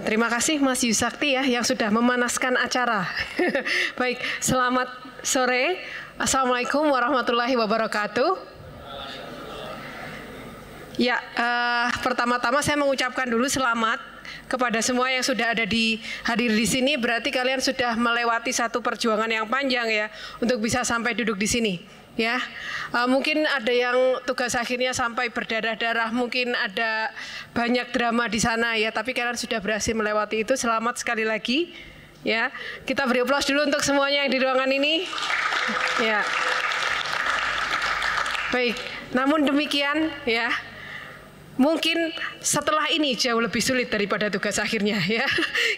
Terima kasih Mas Yusakti ya yang sudah memanaskan acara. Baik, selamat sore. Assalamualaikum warahmatullahi wabarakatuh. Ya, pertama-tama saya mengucapkan dulu selamat kepada semua yang sudah hadir di sini. Berarti kalian sudah melewati satu perjuangan yang panjang ya untuk bisa sampai duduk di sini. Ya, mungkin ada yang tugas akhirnya sampai berdarah-darah, mungkin ada banyak drama di sana ya, tapi kalian sudah berhasil melewati itu. Selamat sekali lagi ya. Kita beri aplaus dulu untuk semuanya yang di ruangan ini. Ya. Baik, namun demikian ya, mungkin setelah ini jauh lebih sulit daripada tugas akhirnya ya,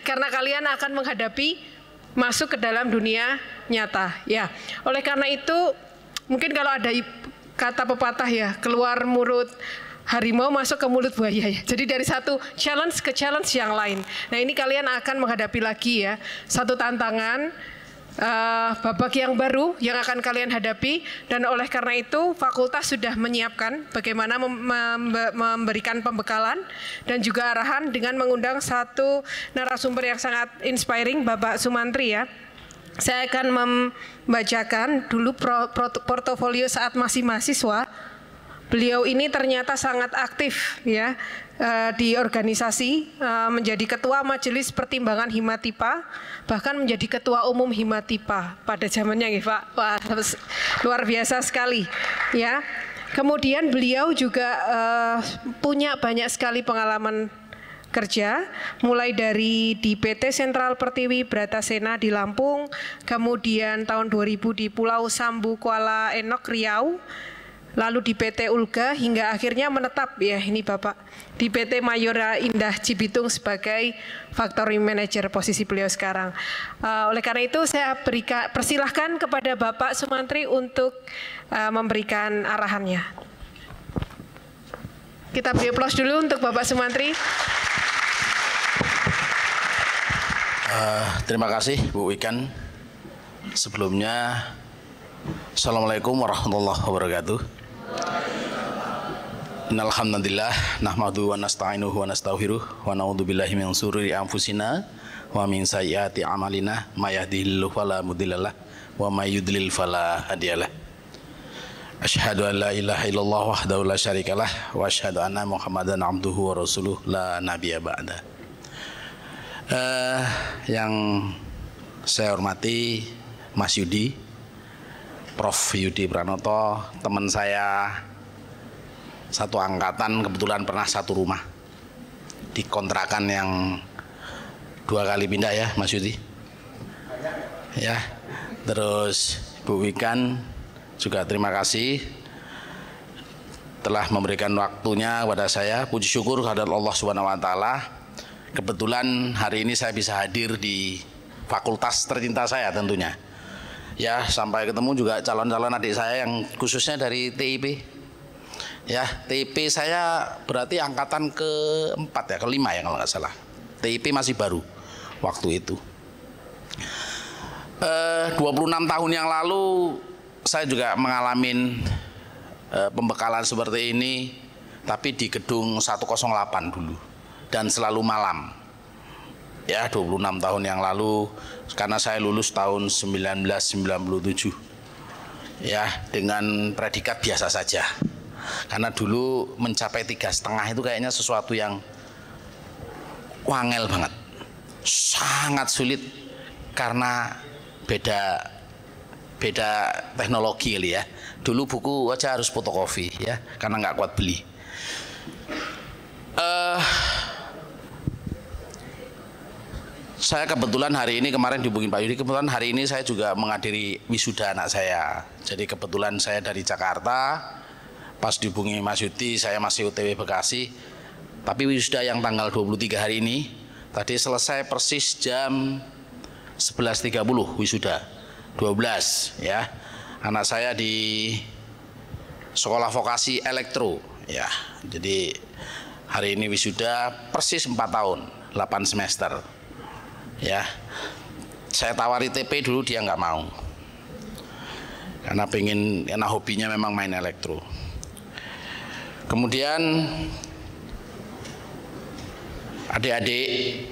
karena kalian akan menghadapi masuk ke dalam dunia nyata ya. Oleh karena itu, mungkin kalau ada kata pepatah ya, keluar mulut harimau masuk ke mulut buaya ya. Jadi dari satu challenge ke challenge yang lain. Nah ini kalian akan menghadapi lagi ya, satu tantangan, babak yang baru yang akan kalian hadapi. Dan oleh karena itu fakultas sudah menyiapkan bagaimana memberikan pembekalan dan juga arahan dengan mengundang satu narasumber yang sangat inspiring, Bapak Sumantri ya. Saya akan membacakan dulu portofolio saat masih mahasiswa. Beliau ini ternyata sangat aktif ya di organisasi, menjadi ketua Majelis Pertimbangan Himatipa, bahkan menjadi ketua umum Himatipa pada zamannya ya Pak. Wah, luar biasa sekali ya. Kemudian beliau juga punya banyak sekali pengalaman kerja, mulai dari di PT Sentral Pertiwi Bratasena di Lampung, kemudian tahun 2000 di Pulau Sambu Kuala Enok Riau, lalu di PT Ulga, hingga akhirnya menetap ya ini Bapak di PT Mayora Indah Cibitung sebagai Factory Manager, posisi beliau sekarang. Oleh karena itu saya persilahkan kepada Bapak Sumantri untuk memberikan arahannya. Kita beri aplaus dulu untuk Bapak Sumantri. Terima kasih Bu Wikan. Sebelumnya, Assalamualaikum warahmatullahi wabarakatuh. Innalhamdulillah nahmadu wa nasta'inuhu wa nastaghfiruh wa na'udzubillahi min syururi anfusina wa min sayyiati a'malina may yahdihillahu fala mudhillalah wa may yudlil fala hadiyalah. Asyhadu an la ilaha illallah wahdahu la syarikalah wa asyhadu anna Muhammadan abduhu wa rasuluh la nabiyya ba'da. Yang saya hormati Mas Yudi, Prof. Yudi Pranoto, teman saya satu angkatan, kebetulan pernah satu rumah di kontrakan yang 2 kali pindah ya Mas Yudi ya. Terus Bu Wikan juga terima kasih telah memberikan waktunya kepada saya. Puji syukur kehadirat Allah Subhanahu wa taala. Kebetulan hari ini saya bisa hadir di fakultas tercinta saya tentunya. Ya, sampai ketemu juga calon-calon adik saya yang khususnya dari TIP. Ya, TIP saya berarti angkatan ke-4 ya, ke-5 ya kalau nggak salah. TIP masih baru waktu itu. 26 tahun yang lalu saya juga mengalami pembekalan seperti ini, tapi di gedung 108 dulu. Dan selalu malam ya, 26 tahun yang lalu, karena saya lulus tahun 1997 ya, dengan predikat biasa saja, karena dulu mencapai 3,5 itu kayaknya sesuatu yang wangel banget, sangat sulit, karena beda teknologi kali ya. Dulu buku aja harus fotokopi ya, karena nggak kuat beli. Saya kebetulan hari ini, kemarin dihubungin Pak Yudi, kebetulan hari ini saya juga menghadiri wisuda anak saya. Jadi kebetulan saya dari Jakarta, pas dihubungi Mas Yudi saya masih OTW Bekasi. Tapi wisuda yang tanggal 23 hari ini, tadi selesai persis jam 11.30 wisuda, 12 ya. Anak saya di sekolah vokasi elektro ya. Jadi hari ini wisuda persis 4 tahun, 8 semester. Ya, saya tawari TP dulu, dia nggak mau, karena hobinya memang main elektro. Kemudian Adik-adik,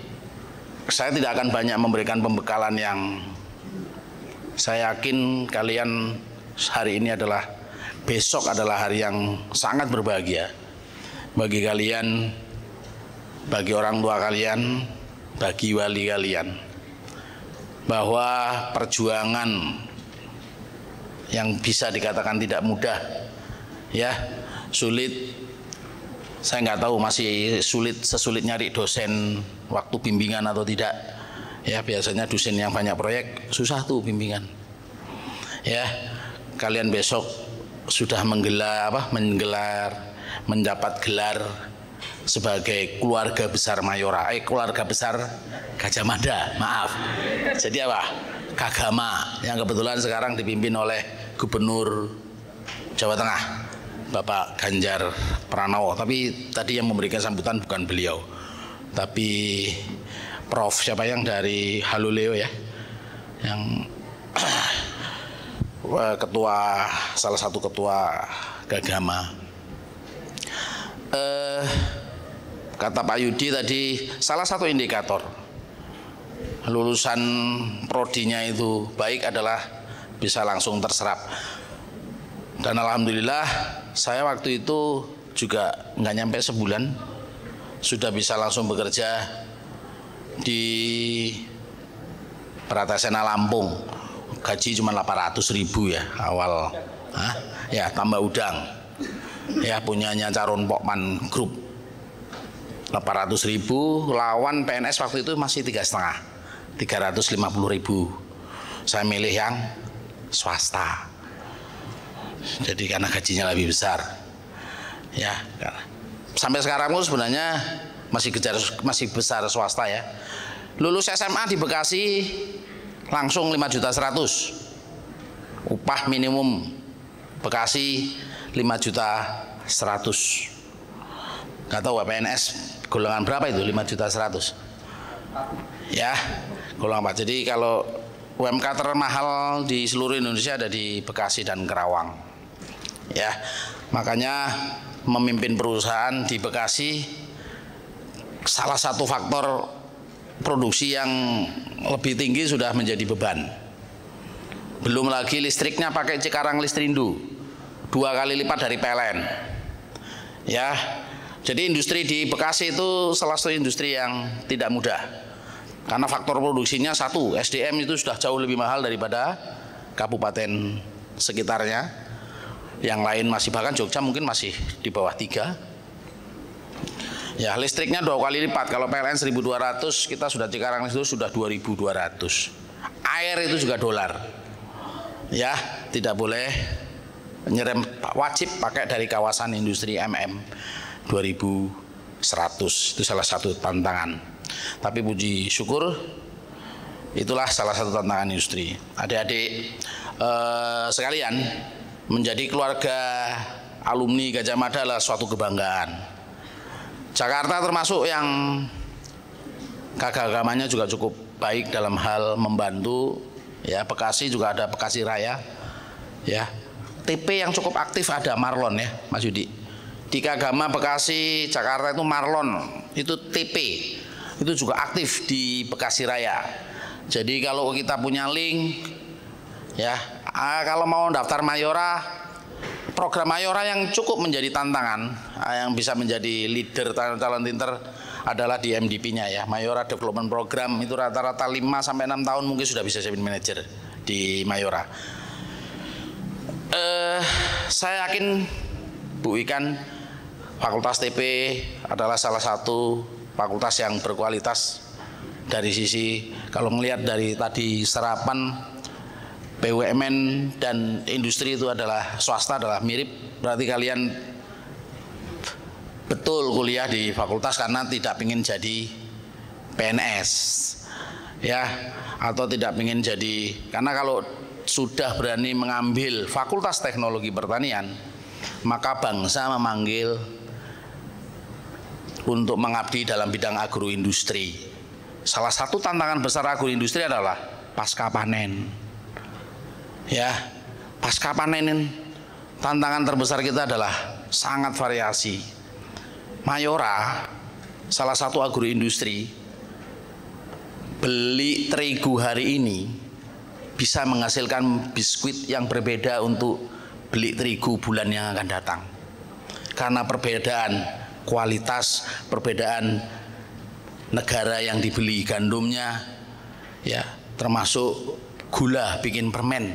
saya tidak akan banyak memberikan pembekalan yang saya yakin kalian hari ini adalah, besok adalah hari yang sangat berbahagia bagi kalian, bagi orang tua kalian, bagi wali kalian, bahwa perjuangan yang bisa dikatakan tidak mudah, ya, sulit. Saya nggak tahu masih sesulit nyari dosen waktu bimbingan atau tidak. Ya, biasanya dosen yang banyak proyek susah tuh bimbingan. Ya, kalian besok sudah mendapat gelar sebagai keluarga besar Mayora, keluarga besar Gajah Mada, maaf. Jadi apa? Kagama, yang kebetulan sekarang dipimpin oleh Gubernur Jawa Tengah, Bapak Ganjar Pranowo. Tapi tadi yang memberikan sambutan bukan beliau, tapi Prof siapa yang dari Haluleo ya, yang ketua, salah satu ketua Gagama. Kata Pak Yudi tadi, salah satu indikator lulusan prodinya itu baik adalah bisa langsung terserap. Dan alhamdulillah saya waktu itu juga nggak nyampe sebulan sudah bisa langsung bekerja di Pratasena Lampung. Gaji cuma 800.000 ya awal, ya tambah udang, ya punyanya Carun Pokman Group. 800.000 lawan PNS waktu itu masih 3,5, 350.000. Saya milih yang swasta. Jadi karena gajinya lebih besar, ya. Sampai sekarang pun sebenarnya masih besar swasta ya. Lulus SMA di Bekasi langsung 5.100.000. Upah minimum Bekasi 5.100.000. Gak tahu PNS golongan berapa itu 5.100.000. Ya, golongan 4. Jadi kalau UMK termahal di seluruh Indonesia ada di Bekasi dan Kerawang. Ya, makanya memimpin perusahaan di Bekasi salah satu faktor produksi yang lebih tinggi sudah menjadi beban. Belum lagi listriknya pakai Cikarang Listrindo, 2 kali lipat dari PLN. Ya, jadi industri di Bekasi itu salah satu industri yang tidak mudah. Karena faktor produksinya satu, SDM itu sudah jauh lebih mahal daripada kabupaten sekitarnya. Yang lain masih, bahkan Jogja mungkin masih di bawah 3. Ya, listriknya 2 kali lipat. Kalau PLN 1.200, kita sudah Cikarang itu sudah 2.200. Air itu juga dolar. Ya, tidak boleh nyerem, wajib pakai dari kawasan industri MM 2.100. Itu salah satu tantangan. Tapi puji syukur itulah salah satu tantangan industri. Adik-adik sekalian, menjadi keluarga alumni Gajah Mada adalah suatu kebanggaan. Jakarta termasuk yang keagamannya juga cukup baik dalam hal membantu. Ya, Bekasi juga ada Bekasi Raya. Ya, TP yang cukup aktif ada Marlon ya, Mas Yudi. Di Kagama Bekasi Jakarta itu Marlon, itu TP. Itu juga aktif di Bekasi Raya. Jadi kalau kita punya link, ya, kalau mau daftar Mayora, program Mayora yang cukup menjadi tantangan, yang bisa menjadi leader talent inter adalah di MDP-nya ya, Mayora Development Program. Itu rata-rata 5-6 tahun mungkin sudah bisa jadi manajer di Mayora. Saya yakin Bu Ikan, Fakultas TP adalah salah satu fakultas yang berkualitas dari sisi, kalau melihat dari tadi serapan BUMN dan industri itu adalah swasta adalah mirip, berarti kalian betul kuliah di fakultas karena tidak ingin jadi PNS ya, atau tidak ingin jadi, karena kalau sudah berani mengambil Fakultas Teknologi Pertanian, maka bangsa memanggil untuk mengabdi dalam bidang agroindustri. Salah satu tantangan besar agroindustri adalah pasca panen. Ya, pasca panen tantangan terbesar kita adalah sangat variasi. Mayora salah satu agroindustri, beli terigu hari ini bisa menghasilkan biskuit yang berbeda untuk beli terigu bulan yang akan datang. Karena perbedaan kualitas, perbedaan negara yang dibeli gandumnya, ya, termasuk gula bikin permen,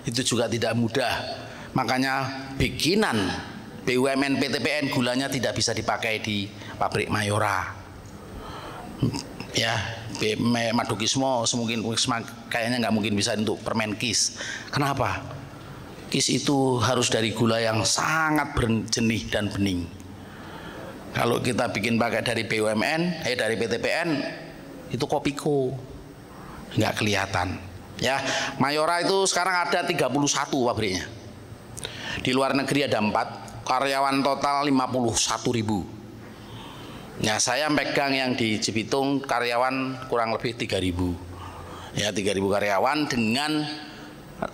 itu juga tidak mudah. Makanya bikinan BUMN PTPN gulanya tidak bisa dipakai di pabrik Mayora. Ya, Madukismo semungkin kayaknya nggak mungkin bisa untuk permen KIS. Kenapa? KIS itu harus dari gula yang sangat berjenih dan bening. Kalau kita bikin pakai dari BUMN, dari PTPN, itu kopiko, nggak kelihatan. Ya, Mayora itu sekarang ada 31 pabriknya. Di luar negeri ada 4, karyawan total 51.000. Ya, saya pegang yang di Cibitung karyawan kurang lebih 3.000. Ya, 3.000 karyawan dengan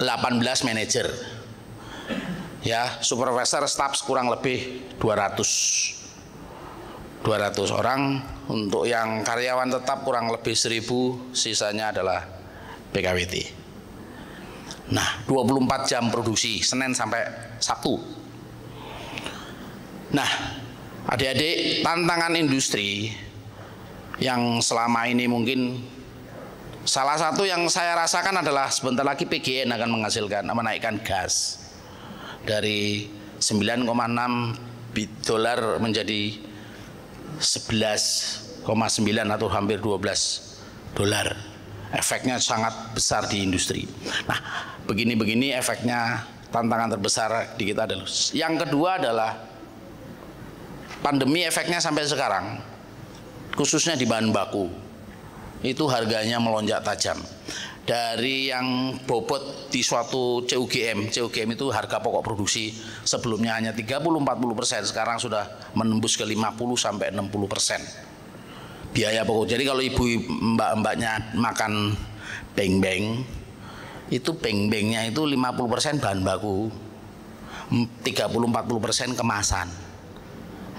18 manajer. Ya, supervisor, staff kurang lebih 200 orang. Untuk yang karyawan tetap kurang lebih 1.000, sisanya adalah PKWT. Nah, 24 jam produksi, Senin sampai Sabtu. Nah, adik-adik, tantangan industri yang selama ini mungkin salah satu yang saya rasakan adalah sebentar lagi PGN akan menaikkan gas dari 9,6 dolar menjadi 11,9 atau hampir 12 dolar. Efeknya sangat besar di industri. Nah, begini-begini efeknya, tantangan terbesar di kita adalah. Yang kedua adalah pandemi, efeknya sampai sekarang, khususnya di bahan baku, itu harganya melonjak tajam. Dari yang bobot di suatu CUGM itu harga pokok produksi sebelumnya hanya 30-40%, sekarang sudah menembus ke 50-60%. Biaya pokok. Jadi kalau ibu mbak-mbaknya makan beng-beng, itu beng-bengnya itu 50% bahan baku, 30-40% kemasan.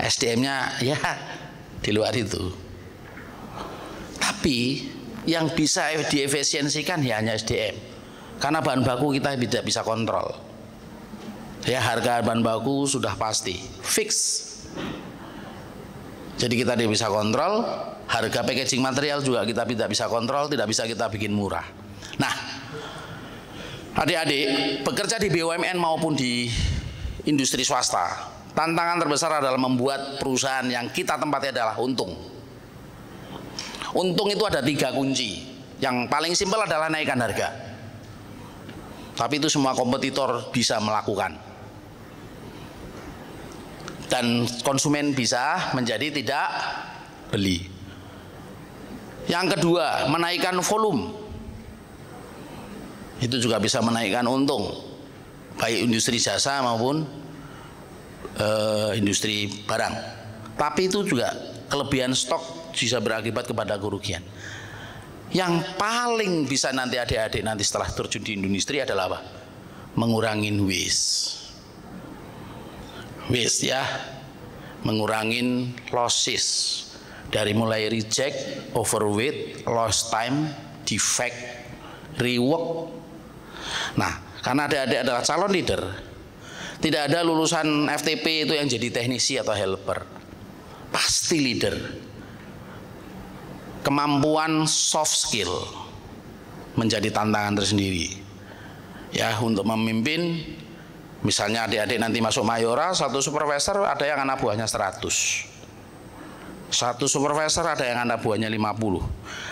SDM-nya ya di luar itu. Tapi yang bisa diefisiensikan ya hanya SDM. Karena bahan baku kita tidak bisa kontrol. Ya, harga bahan baku sudah pasti fix. Jadi kita tidak bisa kontrol, harga packaging material juga kita tidak bisa kontrol, tidak bisa kita bikin murah. Nah, adik-adik, bekerja di BUMN maupun di industri swasta, tantangan terbesar adalah membuat perusahaan yang kita tempati adalah untung. Untung itu ada 3 kunci. Yang paling simpel adalah naikkan harga. Tapi itu semua kompetitor bisa melakukan. Dan konsumen bisa menjadi tidak beli. Yang kedua, menaikkan volume. Itu juga bisa menaikkan untung, baik industri jasa maupun industri barang. Tapi itu juga kelebihan stok bisa berakibat kepada kerugian. Yang paling bisa nanti adik-adik nanti setelah terjun di industri adalah apa? Mengurangin waste. Waste ya, mengurangin losses dari mulai reject, overweight, lost time, defect, rework. Nah, karena adik-adik adalah calon leader, tidak ada lulusan FTP itu yang jadi teknisi atau helper, pasti leader. Kemampuan soft skill menjadi tantangan tersendiri ya untuk memimpin. Misalnya adik-adik nanti masuk Mayora, satu supervisor ada yang anak buahnya 100, satu supervisor ada yang anak buahnya 50,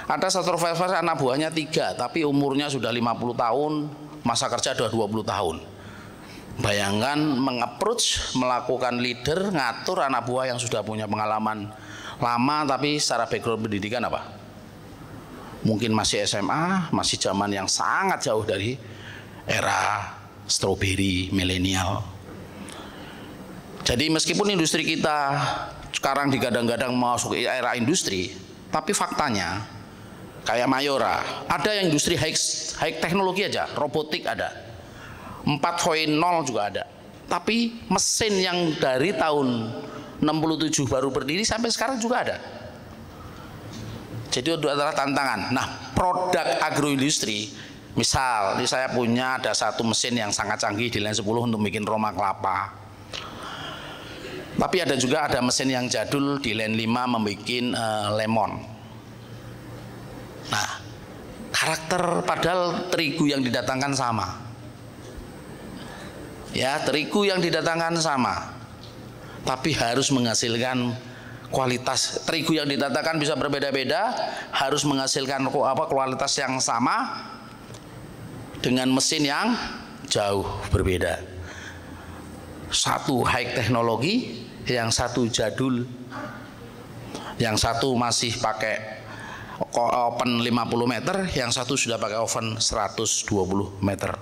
ada satu supervisor anak buahnya 3 tapi umurnya sudah 50 tahun, masa kerja sudah 20 tahun. Bayangkan mengapproach, melakukan leader, ngatur anak buah yang sudah punya pengalaman lama tapi secara background pendidikan apa? Mungkin masih SMA, masih zaman yang sangat jauh dari era strawberry milenial. Jadi meskipun industri kita sekarang digadang-gadang masuk ke era industri, tapi faktanya kayak Mayora, ada yang industri high teknologi aja, robotik ada, 4.0 juga ada. Tapi mesin yang dari tahun 67 baru berdiri sampai sekarang juga ada. Jadi itu adalah tantangan. Nah, produk agroindustri, misal ini saya punya ada satu mesin yang sangat canggih di line 10 untuk bikin roma kelapa. Tapi ada juga mesin yang jadul di line 5 membuat lemon. Nah, karakter padahal terigu yang didatangkan sama. Ya, terigu yang didatangkan sama. Tapi harus menghasilkan kualitas. Terigu yang didatangkan bisa berbeda-beda, harus menghasilkan kualitas yang sama dengan mesin yang jauh berbeda. Satu high teknologi, yang satu jadul, yang satu masih pakai oven 50 meter, yang satu sudah pakai oven 120 meter.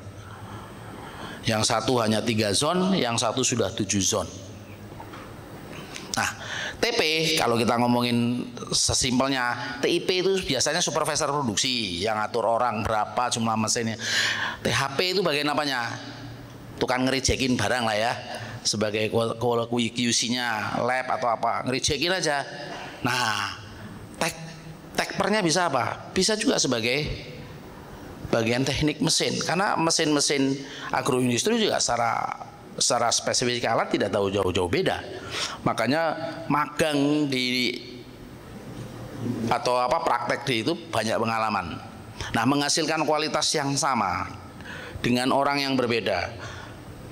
Yang satu hanya 3 zon, yang satu sudah 7 zon. Nah, TP kalau kita ngomongin sesimpelnya, TIP itu biasanya supervisor produksi yang ngatur orang berapa jumlah mesinnya. THP itu bagian apanya? Tukang ngerijekin barang lah ya, sebagai QC-nya lab atau apa, ngerijekin aja. Nah, tekpernya bisa apa? Bisa juga sebagai bagian teknik mesin, karena mesin-mesin agroindustri juga secara spesifik alat tidak tahu jauh-jauh beda. Makanya magang di atau praktek di itu banyak pengalaman. Nah, menghasilkan kualitas yang sama dengan orang yang berbeda,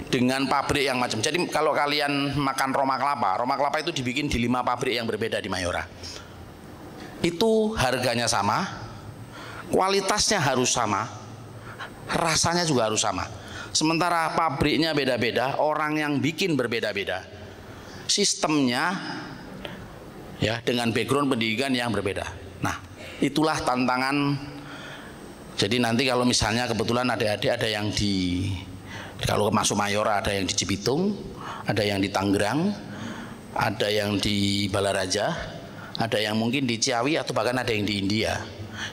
dengan pabrik yang macam. Jadi kalau kalian makan roma kelapa itu dibikin di 5 pabrik yang berbeda di Mayora. Itu harganya sama, kualitasnya harus sama, rasanya juga harus sama. Sementara pabriknya beda-beda, orang yang bikin berbeda-beda, sistemnya ya dengan background pendidikan yang berbeda. Nah, itulah tantangan. Jadi nanti kalau misalnya kebetulan adik-adik ada yang kalau masuk Mayora ada yang di Cibitung, ada yang di Tangerang, ada yang di Balaraja, ada yang mungkin di Ciawi atau bahkan ada yang di India.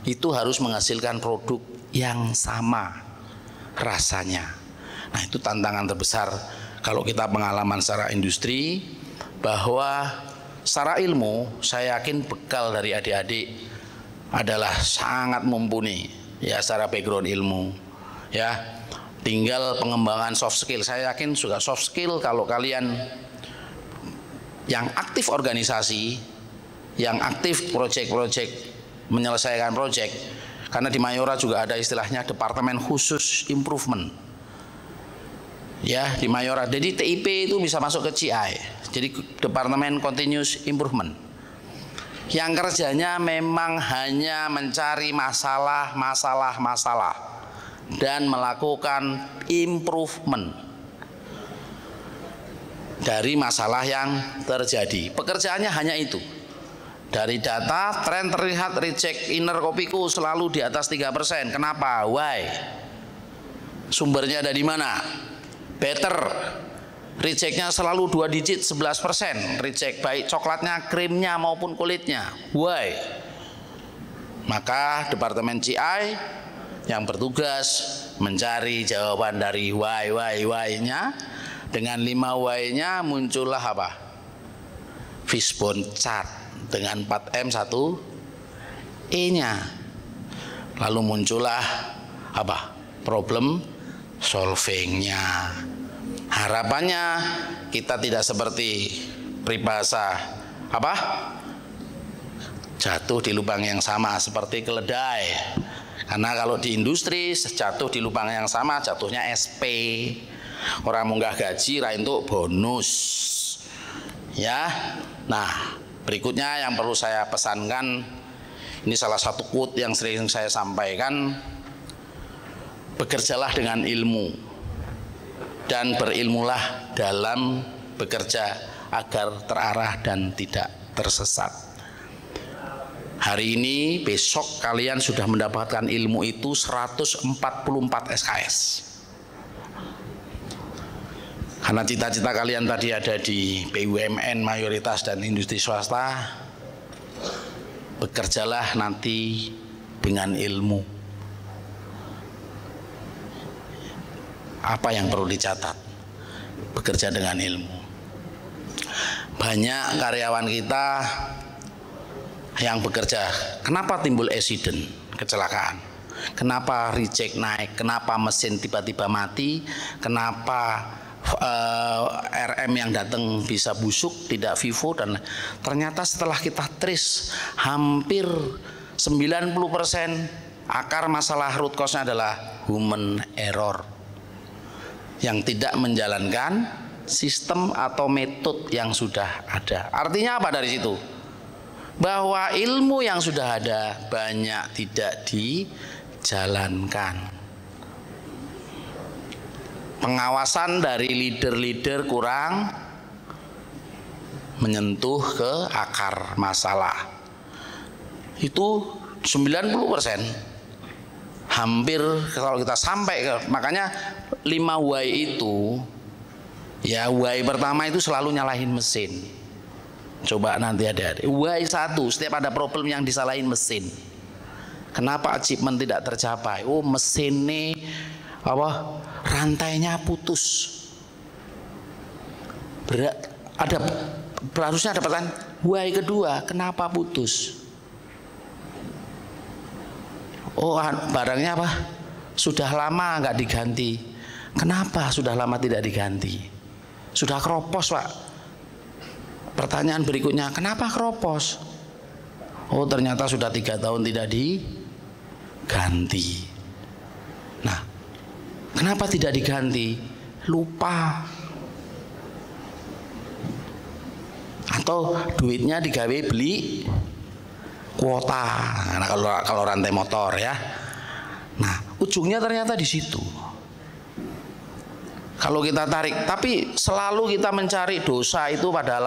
Itu harus menghasilkan produk yang sama rasanya. Nah, itu tantangan terbesar kalau kita pengalaman secara industri, bahwa secara ilmu saya yakin bekal dari adik-adik adalah sangat mumpuni ya secara background ilmu ya. Tinggal pengembangan soft skill. Saya yakin juga soft skill kalau kalian yang aktif organisasi, yang aktif project menyelesaikan project, karena di Mayora juga ada istilahnya departemen khusus improvement ya di Mayora. Jadi TIP itu bisa masuk ke CI, jadi departemen continuous improvement, yang kerjanya memang hanya mencari masalah dan melakukan improvement dari masalah yang terjadi. Pekerjaannya hanya itu. Dari data, tren terlihat reject inner kopiku selalu di atas 3%. Kenapa? Why? Sumbernya ada di mana? Better. Rejectnya selalu 2 digit 11%. Reject baik coklatnya, krimnya maupun kulitnya. Why? Maka Departemen CI yang bertugas mencari jawaban dari why-nya. Dengan 5 why-nya muncullah apa? Fishbone chart dengan 4M 1 E-nya. Lalu muncullah apa? Problem solving-nya. Harapannya kita tidak seperti peribahasa apa? Jatuh di lubang yang sama seperti keledai. Karena kalau di industri jatuh di lubang yang sama jatuhnya SP. Orang munggah gaji ra entuk bonus. Ya. Nah, berikutnya yang perlu saya pesankan, ini salah satu quote yang sering saya sampaikan, bekerjalah dengan ilmu dan berilmulah dalam bekerja agar terarah dan tidak tersesat. Hari ini, besok kalian sudah mendapatkan ilmu itu 144 SKS. Karena cita-cita kalian tadi ada di BUMN mayoritas dan industri swasta, bekerjalah nanti dengan ilmu. Apa yang perlu dicatat? Bekerja dengan ilmu. Banyak karyawan kita yang bekerja, kenapa timbul accident, kecelakaan? Kenapa reject naik? Kenapa mesin tiba-tiba mati? Kenapa RM yang datang bisa busuk, tidak vivo? Dan ternyata setelah kita trace, hampir 90% akar masalah root cause-nya adalah human error, yang tidak menjalankan sistem atau metode yang sudah ada. Artinya apa dari situ? Bahwa ilmu yang sudah ada banyak tidak dijalankan. Pengawasan dari leader-leader kurang menyentuh ke akar masalah. Itu 90%. Hampir kalau kita sampai ke, makanya 5 why itu, ya why pertama itu selalu nyalahin mesin. Coba nanti ada why 1, setiap ada problem yang disalahin mesin. Kenapa achievement tidak tercapai? Oh, mesin nih apa, rantainya putus. Harusnya ada pertanyaan why kedua, kenapa putus? Oh, barangnya apa? Sudah lama nggak diganti. Kenapa sudah lama tidak diganti? Sudah keropos, Pak. Pertanyaan berikutnya, kenapa keropos? Oh, ternyata sudah 3 tahun tidak diganti. Nah, kenapa tidak diganti? Lupa. Atau duitnya digawe beli kuota. Nah, kalau rantai motor ya. Nah, ujungnya ternyata di situ. Kalau kita tarik, tapi selalu kita mencari dosa itu pada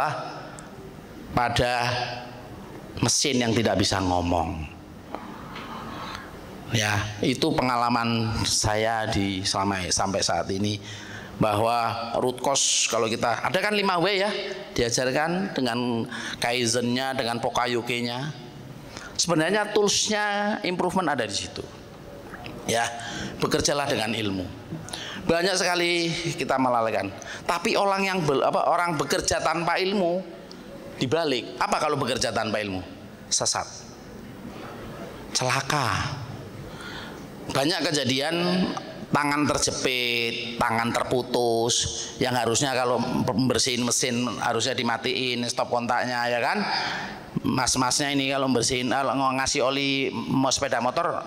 mesin yang tidak bisa ngomong. Ya, itu pengalaman saya sampai saat ini, bahwa root cause kalau kita ada kan 5W ya, diajarkan dengan kaizennya, dengan pokayoke-nya. Sebenarnya toolsnya improvement ada di situ. Ya, bekerjalah dengan ilmu. Banyak sekali kita melalaikan. Tapi orang bekerja tanpa ilmu, dibalik, apa kalau bekerja tanpa ilmu? Sesat, celaka. Banyak kejadian tangan terjepit, tangan terputus, yang harusnya kalau membersihin mesin harusnya dimatiin stop kontaknya, ya kan? Mas-masnya ini kalau bersihin, ngasih oli sepeda motor,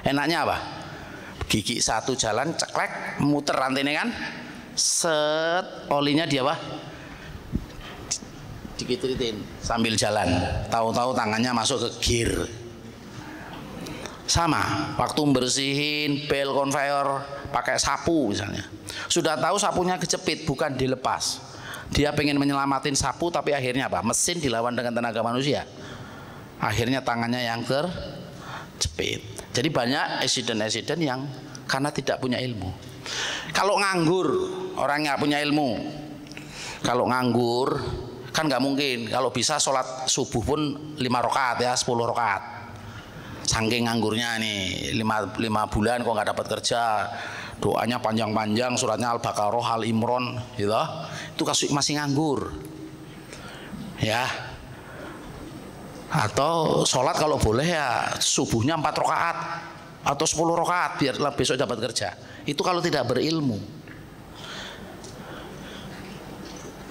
enaknya apa? Gigi satu jalan, ceklek, muter rantainya kan? Set, olinya dia apa? Dikit-dikitin sambil jalan, tahu-tahu tangannya masuk ke gear. Sama, waktu bersihin bel konveyor pakai sapu misalnya, sudah tahu sapunya kejepit, bukan dilepas. Dia pengen menyelamatin sapu, tapi akhirnya apa? Mesin dilawan dengan tenaga manusia. Akhirnya tangannya yang terjepit. Jadi banyak accident yang karena tidak punya ilmu. Kalau nganggur, orang nggak punya ilmu. Kalau nganggur kan nggak mungkin. Kalau bisa sholat subuh pun 5 rakaat ya, 10 rakaat. Saking nganggurnya nih, 5 bulan kok nggak dapat kerja, doanya panjang-panjang, suratnya Al-Baqarah, Al-Imran, gitu. Itu masih nganggur, ya. Atau sholat kalau boleh ya subuhnya 4 rakaat atau 10 rakaat biar besok dapat kerja. Itu kalau tidak berilmu,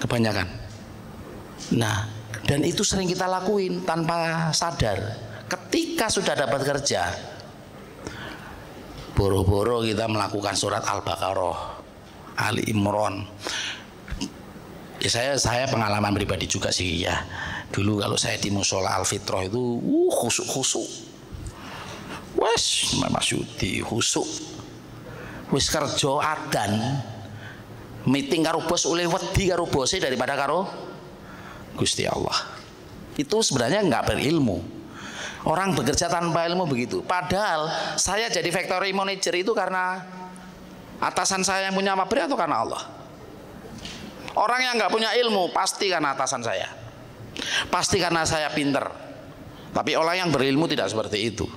kebanyakan. Nah, dan itu sering kita lakuin tanpa sadar. Ketika sudah dapat kerja, boro-boro kita melakukan surat Al-Baqarah, Ali Imran. Ya, saya pengalaman pribadi juga sih ya. Dulu kalau saya di musola Al-Fitrah itu khusuk-khusuk. Wes Mas Yudi khusuk. Wis kerja adan, meeting karo bos oleh wedi karo bose daripada karo Gusti Allah. Itu sebenarnya nggak berilmu. Orang bekerja tanpa ilmu begitu. Padahal saya jadi factory manager itu karena atasan saya yang punya pabrik atau karena Allah? Orang yang nggak punya ilmu pasti karena atasan saya, pasti karena saya pinter. Tapi orang yang berilmu tidak seperti itu.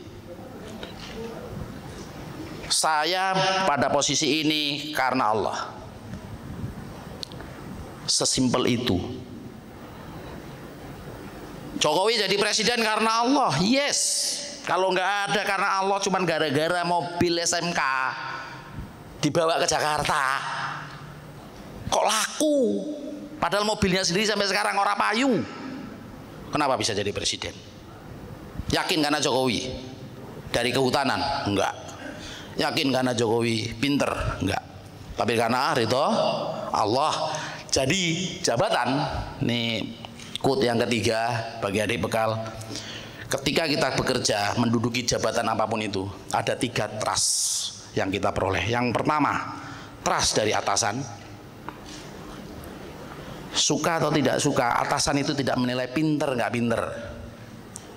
Saya pada posisi ini karena Allah. Sesimpel itu. Jokowi jadi presiden karena Allah, yes. Kalau nggak ada karena Allah, cuman gara-gara mobil SMK dibawa ke Jakarta, kok laku? Padahal mobilnya sendiri sampai sekarang orang payu. Kenapa bisa jadi presiden? Yakin karena Jokowi dari kehutanan? Enggak. Yakin karena Jokowi pinter? Enggak. Tapi karena ridho Allah. Jadi jabatan, nih quote yang ketiga bagi adik bekal. Ketika kita bekerja, menduduki jabatan apapun itu, ada 3 trust yang kita peroleh. Yang pertama, trust dari atasan. Suka atau tidak suka, atasan itu tidak menilai pinter nggak pinter,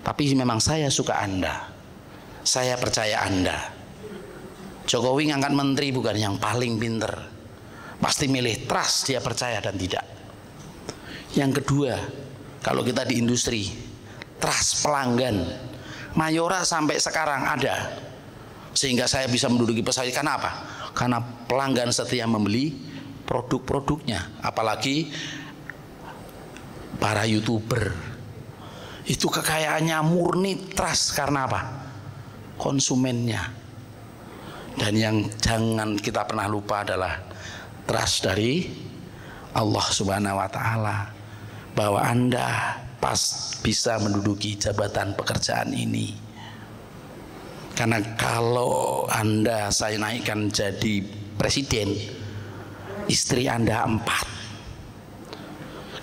tapi memang saya suka Anda, saya percaya Anda. Jokowi ngangkat menteri bukan yang paling pinter, pasti milih trust, dia percaya dan tidak. Yang kedua, kalau kita di industri, trust pelanggan. Mayora sampai sekarang ada, sehingga saya bisa menduduki pesaing. Karena apa? Karena pelanggan setia membeli produk-produknya. Apalagi para YouTuber itu kekayaannya murni trust. Karena apa? Konsumennya. Dan yang jangan kita pernah lupa adalah trust dari Allah Subhanahu wa Ta'ala, bahwa Anda pas bisa menduduki jabatan pekerjaan ini. Karena kalau Anda saya naikkan jadi presiden, istri Anda 4.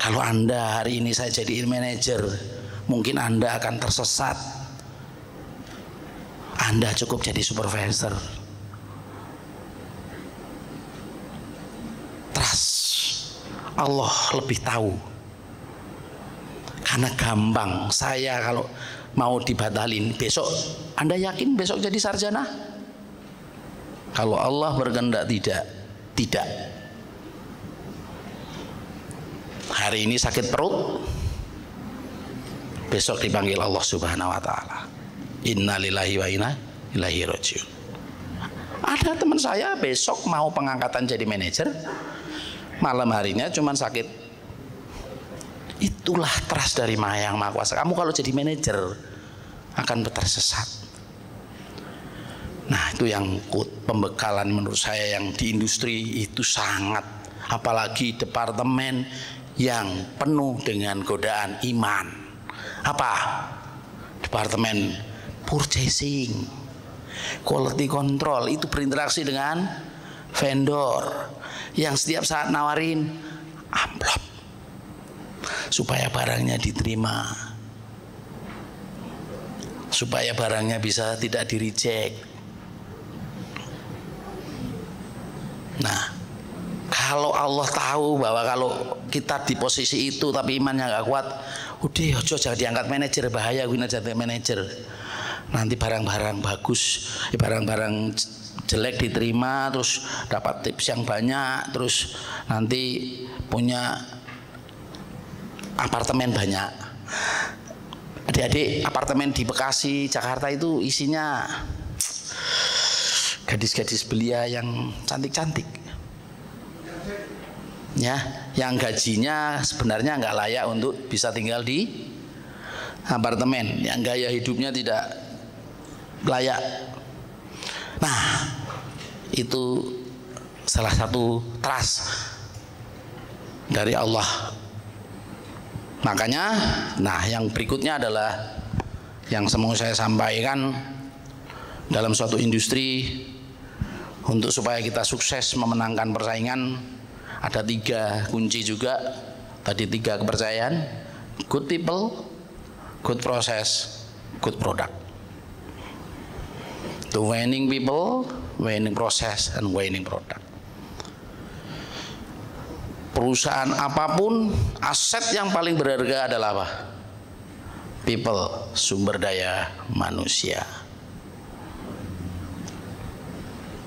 Kalau Anda hari ini saya jadi manajer, mungkin Anda akan tersesat. Anda cukup jadi supervisor. Trust. Allah lebih tahu. Karena gampang, saya kalau mau dibatalin besok, Anda yakin besok jadi sarjana? Kalau Allah berkehendak tidak. Hari ini sakit perut, besok dipanggil Allah Subhanahu wa Ta'ala. Innalillahi wa inna ilaihi rajiun. Ada teman saya besok mau pengangkatan jadi manajer, malam harinya cuman sakit. Itulah trust dari Yang Maha Kuasa. Kamu kalau jadi manajer akan tersesat. Nah, itu yang pembekalan menurut saya yang di industri itu sangat, apalagi departemen yang penuh dengan godaan iman. Apa? Departemen purchasing, quality control, itu berinteraksi dengan vendor yang setiap saat nawarin amplop supaya barangnya diterima, supaya barangnya bisa tidak di-reject. Nah, kalau Allah tahu bahwa kalau kita di posisi itu tapi imannya nggak kuat, udah ojo jangan diangkat manajer, bahaya gue jadi manajer. Nanti barang-barang bagus, barang-barang jelek diterima, terus dapat tips yang banyak, terus nanti punya apartemen banyak. Adik-adik, apartemen di Bekasi, Jakarta itu isinya gadis-gadis belia yang cantik-cantik. Ya, yang gajinya sebenarnya nggak layak untuk bisa tinggal di apartemen, yang gaya hidupnya tidak layak. Nah, itu salah satu trust dari Allah. Makanya, nah yang berikutnya adalah yang semua saya sampaikan dalam suatu industri untuk supaya kita sukses memenangkan persaingan. Ada 3 kunci juga. Tadi 3 kepercayaan: good people, good process, good product. The winning people, winning process, and winning product. Perusahaan apapun, aset yang paling berharga adalah apa? People, sumber daya manusia.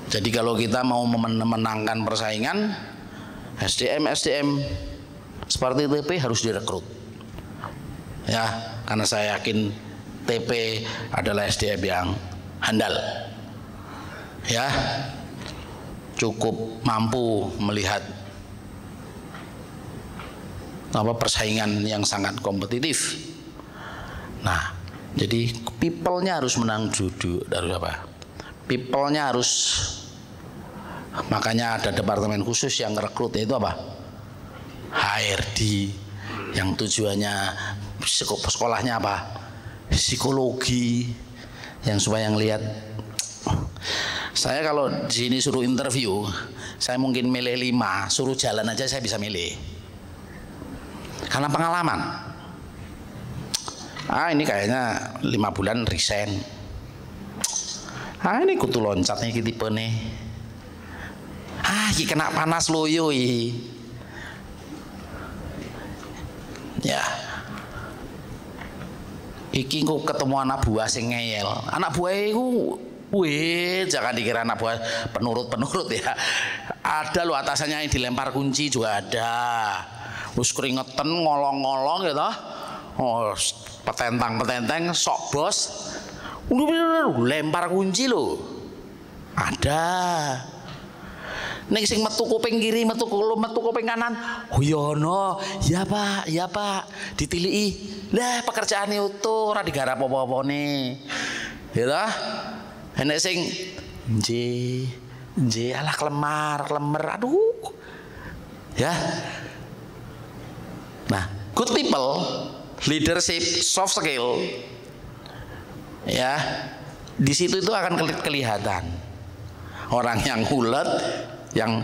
Jadi kalau kita mau memenangkan persaingan, SDM seperti TP harus direkrut. Ya, karena saya yakin TP adalah SDM yang handal. Ya, cukup mampu melihat persaingan yang sangat kompetitif. Nah, jadi people-nya harus menang duduk, harus apa? People-nya harus, makanya ada departemen khusus yang rekrut, itu apa? HRD, yang tujuannya sekolahnya apa? Psikologi, yang supaya ngelihat. Saya kalau di sini suruh interview, saya mungkin milih 5, suruh jalan aja saya bisa milih. Karena pengalaman. Ini kayaknya 5 bulan resign. Ini kutu loncat nih tipe nih. Iki kena panas loyo ya. Iki kok ketemu anak buah sing ngeyel. Anak buah iku jangan dikira anak buah penurut ya. Ada loh atasannya yang dilempar kunci juga ada. Terus keringetan ngolong-ngolong gitu. Petentang-petenteng sok bos. Lempar kunci loh. Ada. Ning sing metu kuping kiri, metu kuping kanan. Yono, ya Pak, ditiliki. Lah pekerjaane utuh, ora digarap apa-apane. Ya ta? Enek sing alah klemer, aduh. Ya. Nah, good people, leadership, soft skill. Ya. Di situ itu akan kelihatan. Orang yang ulet, yang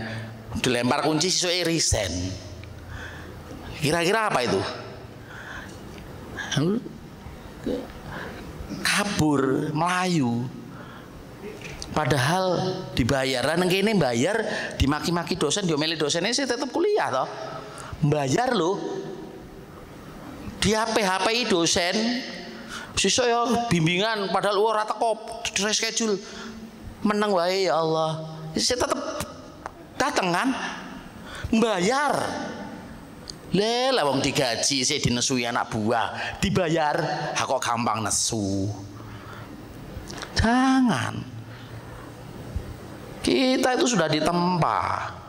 dilempar kunci sesuai resign. Kira-kira apa itu? Kabur, melayu. Padahal dibayar, nang kene bayar, dimaki-maki dosen, diomeli dosennya sih tetap kuliah toh. Bayar loh. Di HP dosen. Sisa ya bimbingan padahal ora teko schedule. Menang wae ya Allah. Saya tetap datang kan? Bayar. Lah wong digaji saya dinesui anak buah, dibayar, kok gampang nesu. Jangan. Kita itu sudah ditempa,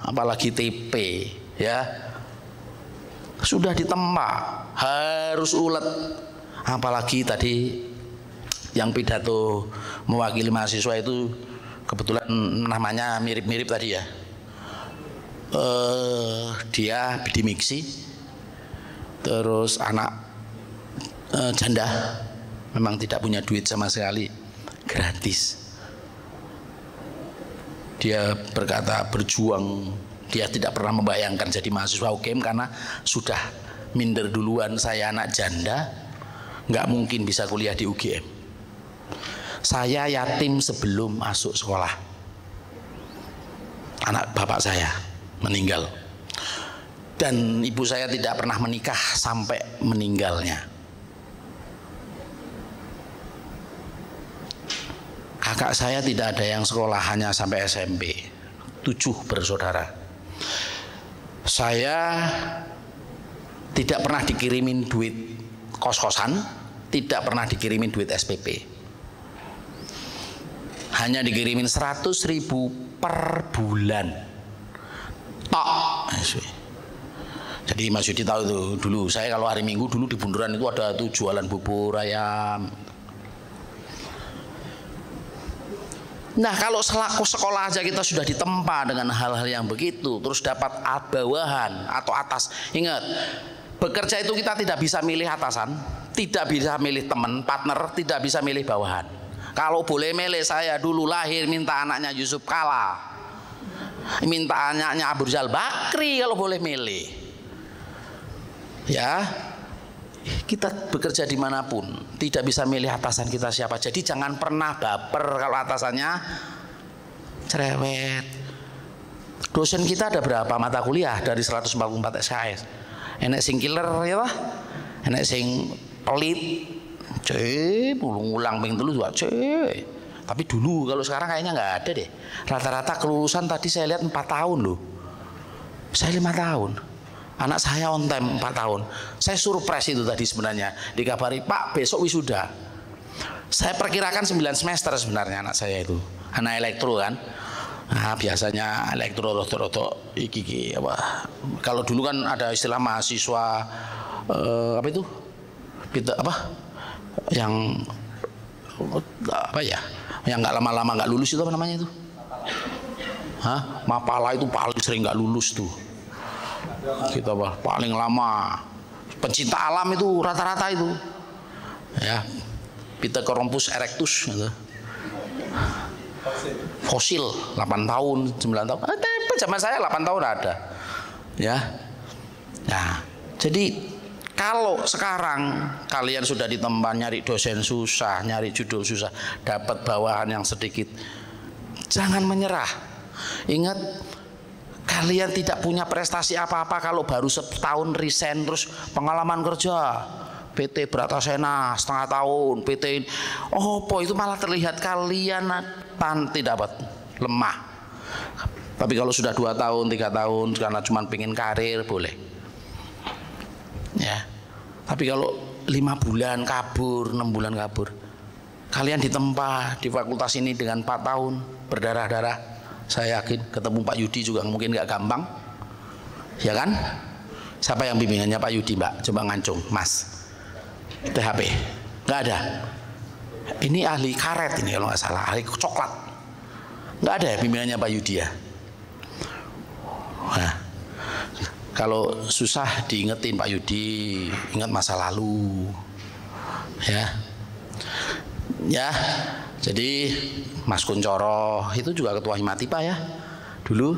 apalagi TP, ya. Sudah ditempa, harus ulet. Apalagi tadi yang pidato mewakili mahasiswa itu kebetulan namanya mirip-mirip tadi ya. Dia bidik miksi, terus anak janda, memang tidak punya duit sama sekali, gratis. Dia berkata berjuang, dia tidak pernah membayangkan jadi mahasiswa UGM karena sudah minder duluan. Saya anak janda, nggak mungkin bisa kuliah di UGM. Saya yatim sebelum masuk sekolah. Anak bapak saya meninggal. Dan ibu saya tidak pernah menikah sampai meninggalnya. Kakak saya tidak ada yang sekolah, hanya sampai SMP. 7 bersaudara. Saya tidak pernah dikirimin duit kos-kosan, tidak pernah dikirimin duit SPP. Hanya dikirimin 100.000 per bulan. Tok. Jadi Mas Yudi tahu itu dulu. Saya kalau hari Minggu dulu di Bundaran itu ada tuh jualan bubur ayam. Nah kalau selaku sekolah aja kita sudah ditempa dengan hal-hal yang begitu, terus dapat bawahan atau atas. Ingat, bekerja itu kita tidak bisa milih atasan, tidak bisa milih teman, partner, tidak bisa milih bawahan. Kalau boleh milih, saya dulu lahir minta anaknya Yusuf Kala, minta anaknya Abu Rizal Bakri kalau boleh milih. Ya, kita bekerja dimanapun tidak bisa milih atasan kita siapa. Jadi jangan pernah baper kalau atasannya cerewet. Dosen kita ada berapa mata kuliah dari 144 SKS? Enek sing killer ya lah, enek sing pelit, ulang ping dulu juga Tapi dulu, kalau sekarang kayaknya nggak ada deh. Rata-rata kelulusan tadi saya lihat 4 tahun loh. Saya 5 tahun. Anak saya on time 4 tahun. Saya surprise itu tadi sebenarnya. Dikabari, Pak besok wisuda. Saya perkirakan 9 semester sebenarnya anak saya itu. Anak elektro kan. Nah, biasanya elektro roto-roto iki apa. Kalau dulu kan ada istilah mahasiswa apa itu? yang apa ya, yang nggak lama-lama nggak lulus itu apa namanya itu? Hah? Mapala itu paling sering nggak lulus tuh. Kita paling lama. Pencinta alam itu rata-rata itu, ya. Pithecanthropus erectus gitu. Fosil 8 tahun, 9 tahun. Zaman saya 8 tahun ada, ya. Nah, jadi kalau sekarang kalian sudah ditempa nyari dosen susah, nyari judul susah, dapat bawahan yang sedikit, jangan menyerah. Ingat, kalian tidak punya prestasi apa-apa kalau baru setahun resign terus pengalaman kerja. PT Bratasena setengah tahun, PT itu malah terlihat kalian tidak dapat, lemah. Tapi kalau sudah 2 tahun, 3 tahun karena cuma pengen karir boleh. Ya, tapi kalau 5 bulan kabur, 6 bulan kabur, kalian ditempa di fakultas ini dengan 4 tahun berdarah-darah, saya yakin ketemu Pak Yudi juga mungkin nggak gampang, ya kan? Siapa yang bimbingannya Pak Yudi, Mbak? Coba ngancung, Mas. THP, nggak ada. Ini ahli karet ini kalau nggak salah, ahli coklat. Nggak ada ya bimbingannya Pak Yudi ya. Nah, kalau susah diingetin Pak Yudi, ingat masa lalu, ya. Jadi Mas Kuncoro itu juga ketua Himativa ya, dulu.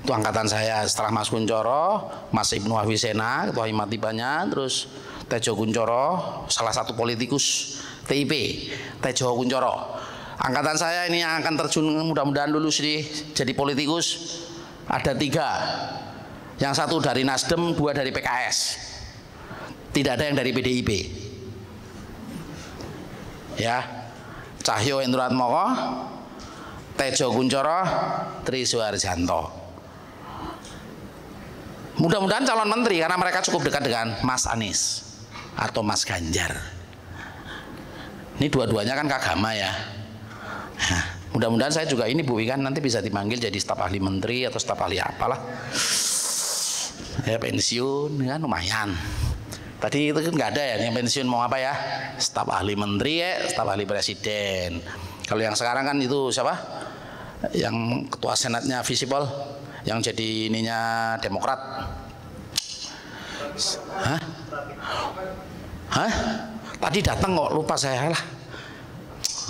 Itu angkatan saya. Setelah Mas Kuncoro, Mas Ibnu Ahwisena ketua Himativanya, terus Tejo Kuncoro, salah satu politikus TIP, Tejo Kuncoro. Angkatan saya ini yang akan terjun mudah-mudahan lulus jadi politikus ada 3. Yang 1 dari Nasdem, 2 dari PKS. Tidak ada yang dari PDIP. Ya, Cahyo Endroatmoko, Tejo Kuncoro, Tri Suharjanto. Mudah-mudahan calon menteri karena mereka cukup dekat dengan Mas Anies atau Mas Ganjar. Ini dua-duanya kan kagama ya. Nah, mudah-mudahan saya juga ini Bu Wikan nanti bisa dipanggil jadi staf ahli menteri atau staf ahli apalah. Ya pensiun kan lumayan. Tadi itu kan nggak ada ya yang pensiun mau apa ya? Staf ahli menteri ya, staf ahli presiden. Kalau yang sekarang kan itu siapa? Yang ketua senatnya Visipol, yang jadi ininya Demokrat. Hah? Tadi datang kok, lupa saya lah.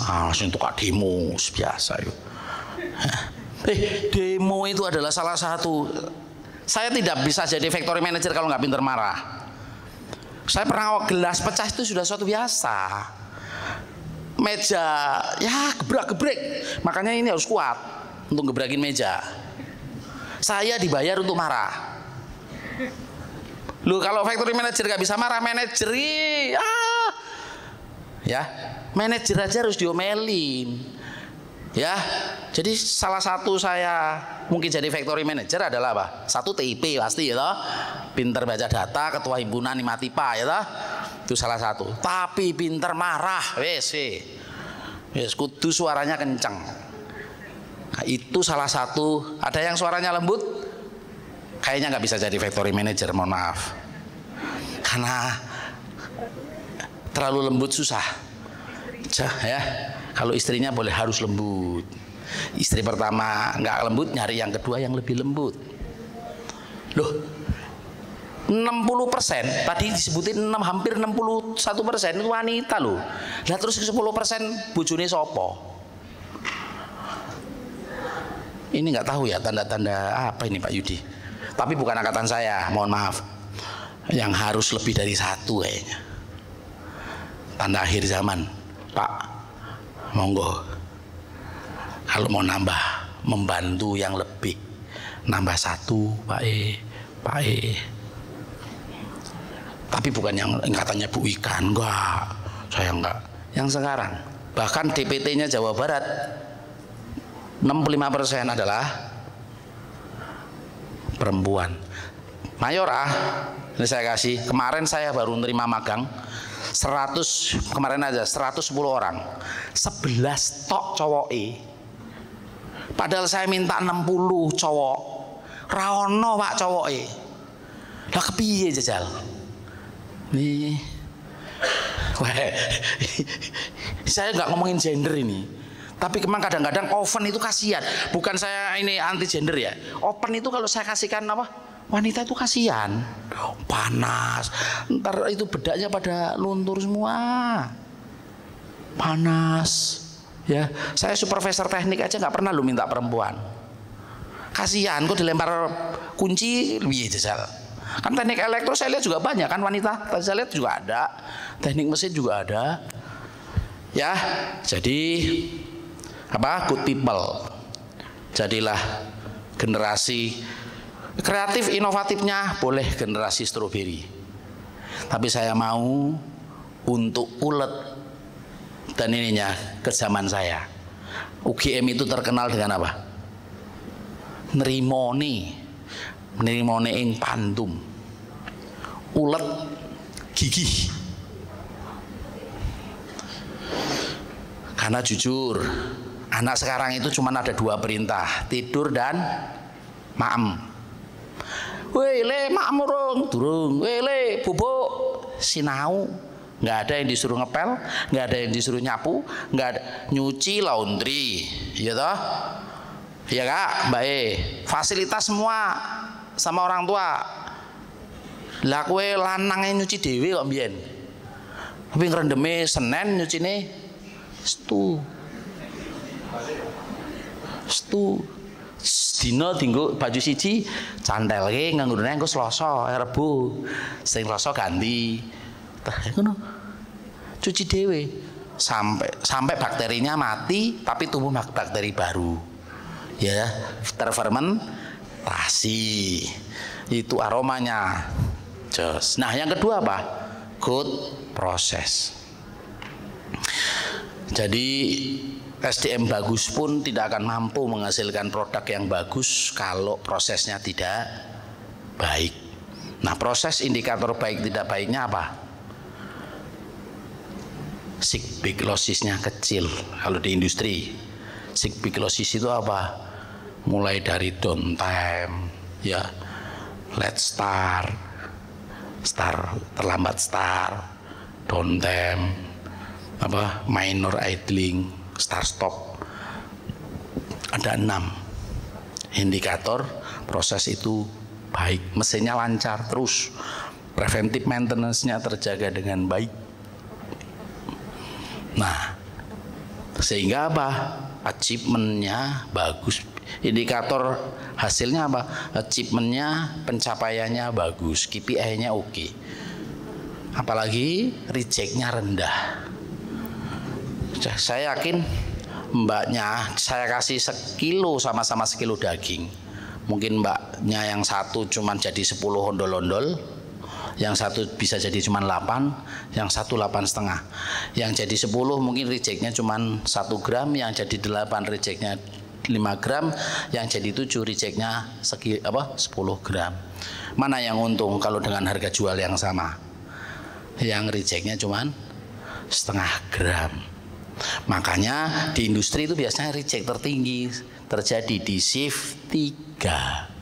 Langsung tukar demo biasa yuk. Demo itu adalah salah satu. Saya tidak bisa jadi factory manager kalau nggak pinter marah. Saya pernah gelas pecah itu sudah suatu biasa. Meja ya gebrak-gebrek, makanya ini harus kuat untuk gebrakin meja. Saya dibayar untuk marah. Lu kalau factory manager nggak bisa marah, manajer ya manajer aja harus diomelin. Ya, jadi salah satu saya mungkin jadi factory manager adalah apa? 1 TIP pasti ya toh. Pinter baca data, ketua himpunan Himativa ya toh. Itu salah satu. Tapi pinter marah, wes kudu suaranya kencang. Nah, itu salah satu. Ada yang suaranya lembut, kayaknya nggak bisa jadi factory manager, mohon maaf. Karena terlalu lembut susah. Ya. Kalau istrinya boleh harus lembut. Istri pertama nggak lembut, nyari yang kedua yang lebih lembut. Loh, 60% tadi disebutin hampir 61% itu wanita loh. Nah terus 10% bojone sopo? Ini nggak tahu ya tanda-tanda apa ini Pak Yudi. Tapi bukan angkatan saya, mohon maaf. Yang harus lebih dari 1 kayaknya. Tanda akhir zaman, Pak. Monggo, kalau mau nambah, membantu yang lebih, nambah 1 Pak E. Tapi bukan yang katanya Bu Wikan, enggak, saya enggak. Yang sekarang, bahkan DPT-nya Jawa Barat 65% adalah perempuan. Mayora, ini saya kasih, kemarin saya baru nerima magang. 100 kemarin aja 110 orang 11 tok cowok padahal saya minta 60 cowok raono Pak cowok lah kepiye jajal nih Saya nggak ngomongin gender ini, tapi memang kadang-kadang oven itu kasihan. Bukan saya ini anti gender ya. Oven itu kalau saya kasihkan apa, wanita itu kasihan, panas. Ntar itu bedaknya pada luntur semua, panas. Ya, saya supervisor teknik aja nggak pernah lu minta perempuan. Kasihan, kok dilempar kunci lebih jajal. Kan teknik elektro saya lihat juga banyak kan wanita. Saya lihat juga ada. Teknik mesin juga ada. Ya, jadi apa? Good people. Jadilah generasi kreatif inovatifnya boleh generasi stroberi. Tapi saya mau untuk ulet dan ininya ke zaman saya. UGM itu terkenal dengan apa? Nerimone ing pandum. Ulet gigih. Karena jujur, anak sekarang itu cuma ada 2 perintah, tidur dan maem. Weh le maem durung, weh le bubuk sinau. Nggak ada yang disuruh ngepel, nggak ada yang disuruh nyapu, nggak ada nyuci laundry, ya toh? Ya kak, Mbak fasilitas semua sama orang tua. Lah kowe lanang nyuci dhewe kok mbiyen. Tapi ngrendeme Senin nyucine Setu. Dina dienggo baju siji cantelke nganggone engko Selasa, Rebo. Sing Selasa ganti. Ngono. Cuci dhewe sampai bakterinya mati tapi tumbuh bakteri baru. Ya, terfermentasi. Itu aromanya. Jos. Nah, yang kedua apa? Good process. Jadi SDM bagus pun tidak akan mampu menghasilkan produk yang bagus kalau prosesnya tidak baik. Nah, proses indikator baik tidak baiknya apa? Sigmoidosisnya kecil kalau di industri. Sigmoidosis itu apa? Mulai dari downtime, ya, late start, terlambat start, downtime, apa, minor idling, start stop. Ada 6 indikator proses itu baik, mesinnya lancar terus, preventive maintenance-nya terjaga dengan baik. Nah, sehingga apa? Achievement-nya bagus. Indikator hasilnya apa? Achievement-nya, pencapaiannya bagus, KPI-nya oke. Apalagi reject-nya rendah. Saya yakin mbaknya saya kasih sekilo, sama-sama sekilo daging. Mungkin mbaknya yang satu cuman jadi 10 ondol-ondol, yang satu bisa jadi cuma 8, yang satu 8,5. Yang jadi 10 mungkin rejectnya cuma 1 gram, yang jadi 8 rejectnya 5 gram, yang jadi 7 rejectnya 10 gram. Mana yang untung kalau dengan harga jual yang sama? Yang rejectnya cuma 0,5 gram. Makanya di industri itu biasanya reject tertinggi terjadi di shift 3.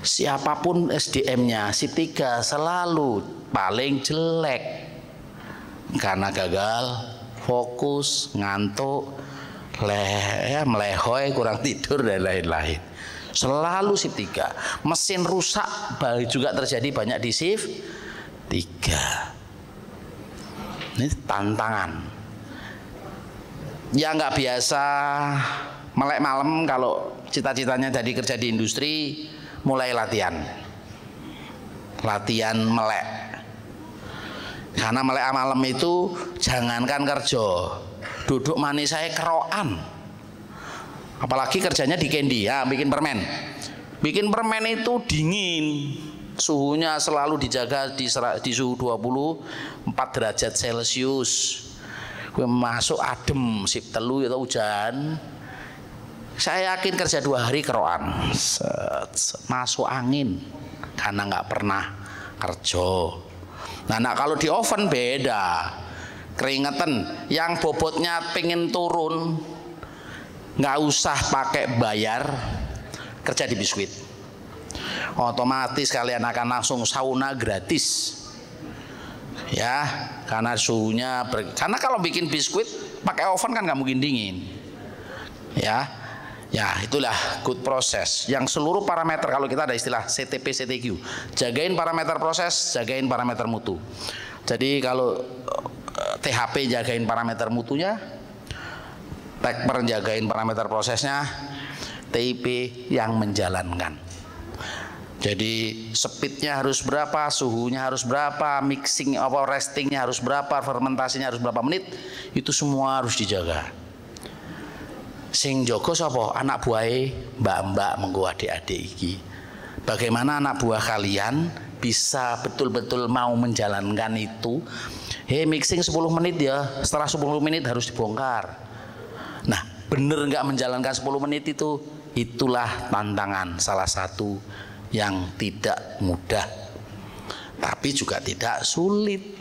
Siapapun SDM-nya, shift 3 selalu paling jelek karena gagal fokus, ngantuk, melehoy, kurang tidur dan lain-lain. Selalu shift 3. Mesin rusak juga terjadi banyak di shift 3. Ini tantangan. Ya nggak biasa melek malam kalau cita-citanya jadi kerja di industri. Mulai latihan melek, karena melek malam itu jangankan kerja, duduk manis saya kerokan, apalagi kerjanya di candy ya, bikin permen itu dingin, suhunya selalu dijaga di suhu 24 derajat Celcius. Gue masuk adem, sip telu itu hujan. Saya yakin kerja 2 hari kerokan, masuk angin karena nggak pernah kerja. Nah, kalau di oven beda, keringetan. Yang bobotnya pengen turun, nggak usah pakai bayar, kerja di biskuit. Otomatis kalian akan langsung sauna gratis. Ya, karena suhunya karena kalau bikin biskuit pakai oven kan nggak mungkin dingin. Ya, itulah good process. Yang seluruh parameter, kalau kita ada istilah CTP CTQ, jagain parameter proses, jagain parameter mutu. Jadi kalau THP jagain parameter mutunya, Tekper jagain parameter prosesnya, TIP yang menjalankan. Jadi speednya harus berapa, suhunya harus berapa, mixing restingnya harus berapa, fermentasinya harus berapa menit, itu semua harus dijaga. Sing jogo sapa? Anak buahe mbak-mbak mengko adik-adik iki. Bagaimana anak buah kalian bisa betul-betul mau menjalankan itu? Mixing 10 menit ya, setelah 10 menit harus dibongkar. Nah, bener nggak menjalankan 10 menit itu? Itulah tantangan salah satu yang tidak mudah, tapi juga tidak sulit.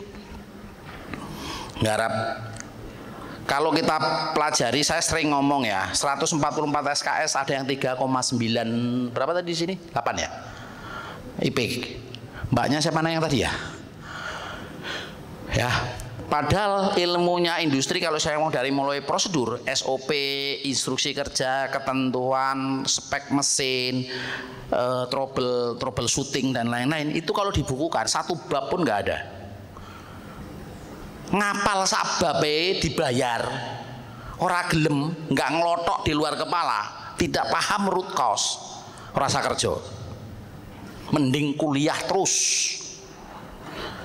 Garap, kalau kita pelajari, saya sering ngomong ya, 144 SKS ada yang 3,9 berapa tadi di sini? 8 ya? IP. Mbaknya siapa yang tadi ya? Ya. Padahal ilmunya industri, kalau saya mau dari mulai prosedur, SOP, instruksi kerja, ketentuan, spek mesin, troubleshooting dan lain-lain, itu kalau dibukukan satu bab pun nggak ada. Ngapal sak babe dibayar, ora gelem, nggak ngelotok di luar kepala, tidak paham root cause, rasa kerja. Mending kuliah terus.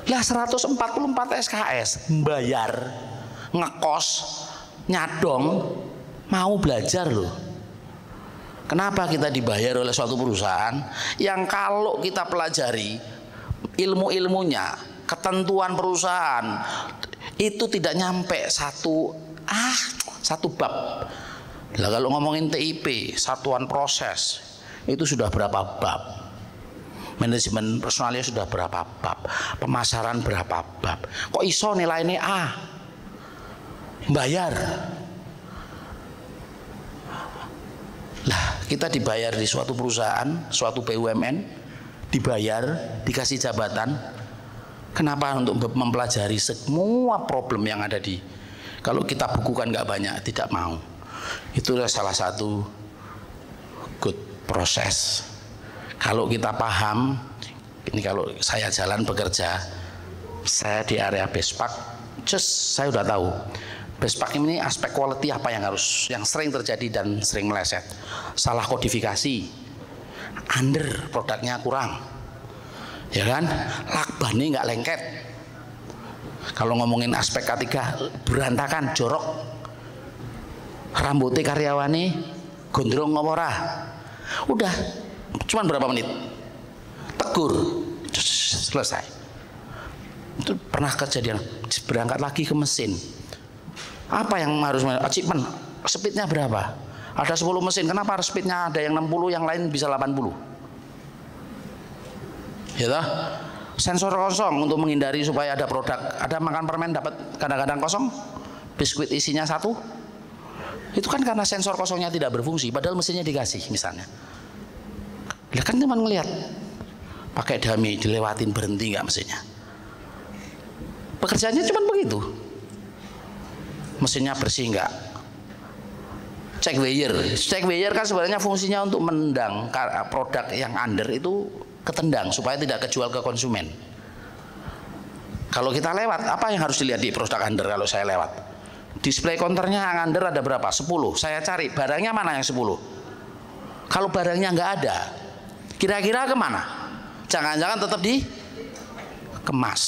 Lah 144 SKS bayar, ngekos, nyadong, mau belajar loh. Kenapa kita dibayar oleh suatu perusahaan yang kalau kita pelajari ilmu-ilmunya, ketentuan perusahaan itu tidak nyampe satu bab. Lah kalau ngomongin TIP, satuan proses, itu sudah berapa bab? Manajemen personalnya sudah berapa bab, pemasaran berapa bab, kok iso nilainya A, bayar. Lah kita dibayar di suatu perusahaan, suatu BUMN, dibayar, dikasih jabatan, kenapa untuk mempelajari semua problem yang ada di, kalau kita bukukan nggak banyak, tidak mau. Itulah salah satu good process. Kalau kita paham, ini kalau saya jalan bekerja, saya di area Bespak, saya udah tahu Bespak ini aspek quality apa yang sering terjadi dan sering meleset. Salah kodifikasi, under produknya kurang, ya kan? Lakbane nggak lengket. Kalau ngomongin aspek K3, berantakan, jorok, rambutnya karyawane gondrong ngopora, udah. Cuman berapa menit? Tegur, selesai. Itu pernah kejadian, berangkat lagi ke mesin. Apa yang harus achievement? Speednya berapa? Ada 10 mesin, kenapa speednya ada yang 60, yang lain bisa 80? Ya toh? Sensor kosong untuk menghindari supaya ada produk, ada makan permen dapat kadang-kadang kosong, biskuit isinya 1. Itu kan karena sensor kosongnya tidak berfungsi, padahal mesinnya dikasih misalnya. Lah kan cuma ngelihat, pakai dummy dilewatin, berhenti nggak mesinnya. Pekerjaannya cuma begitu. Mesinnya bersih nggak? Check wear kan sebenarnya fungsinya untuk menendang produk yang under itu ketendang supaya tidak kejual ke konsumen. Kalau kita lewat, apa yang harus dilihat di produk under kalau saya lewat? Display counternya yang under ada berapa? 10. Saya cari barangnya mana yang 10. Kalau barangnya nggak ada, kira-kira kemana? Jangan-jangan tetap dikemas.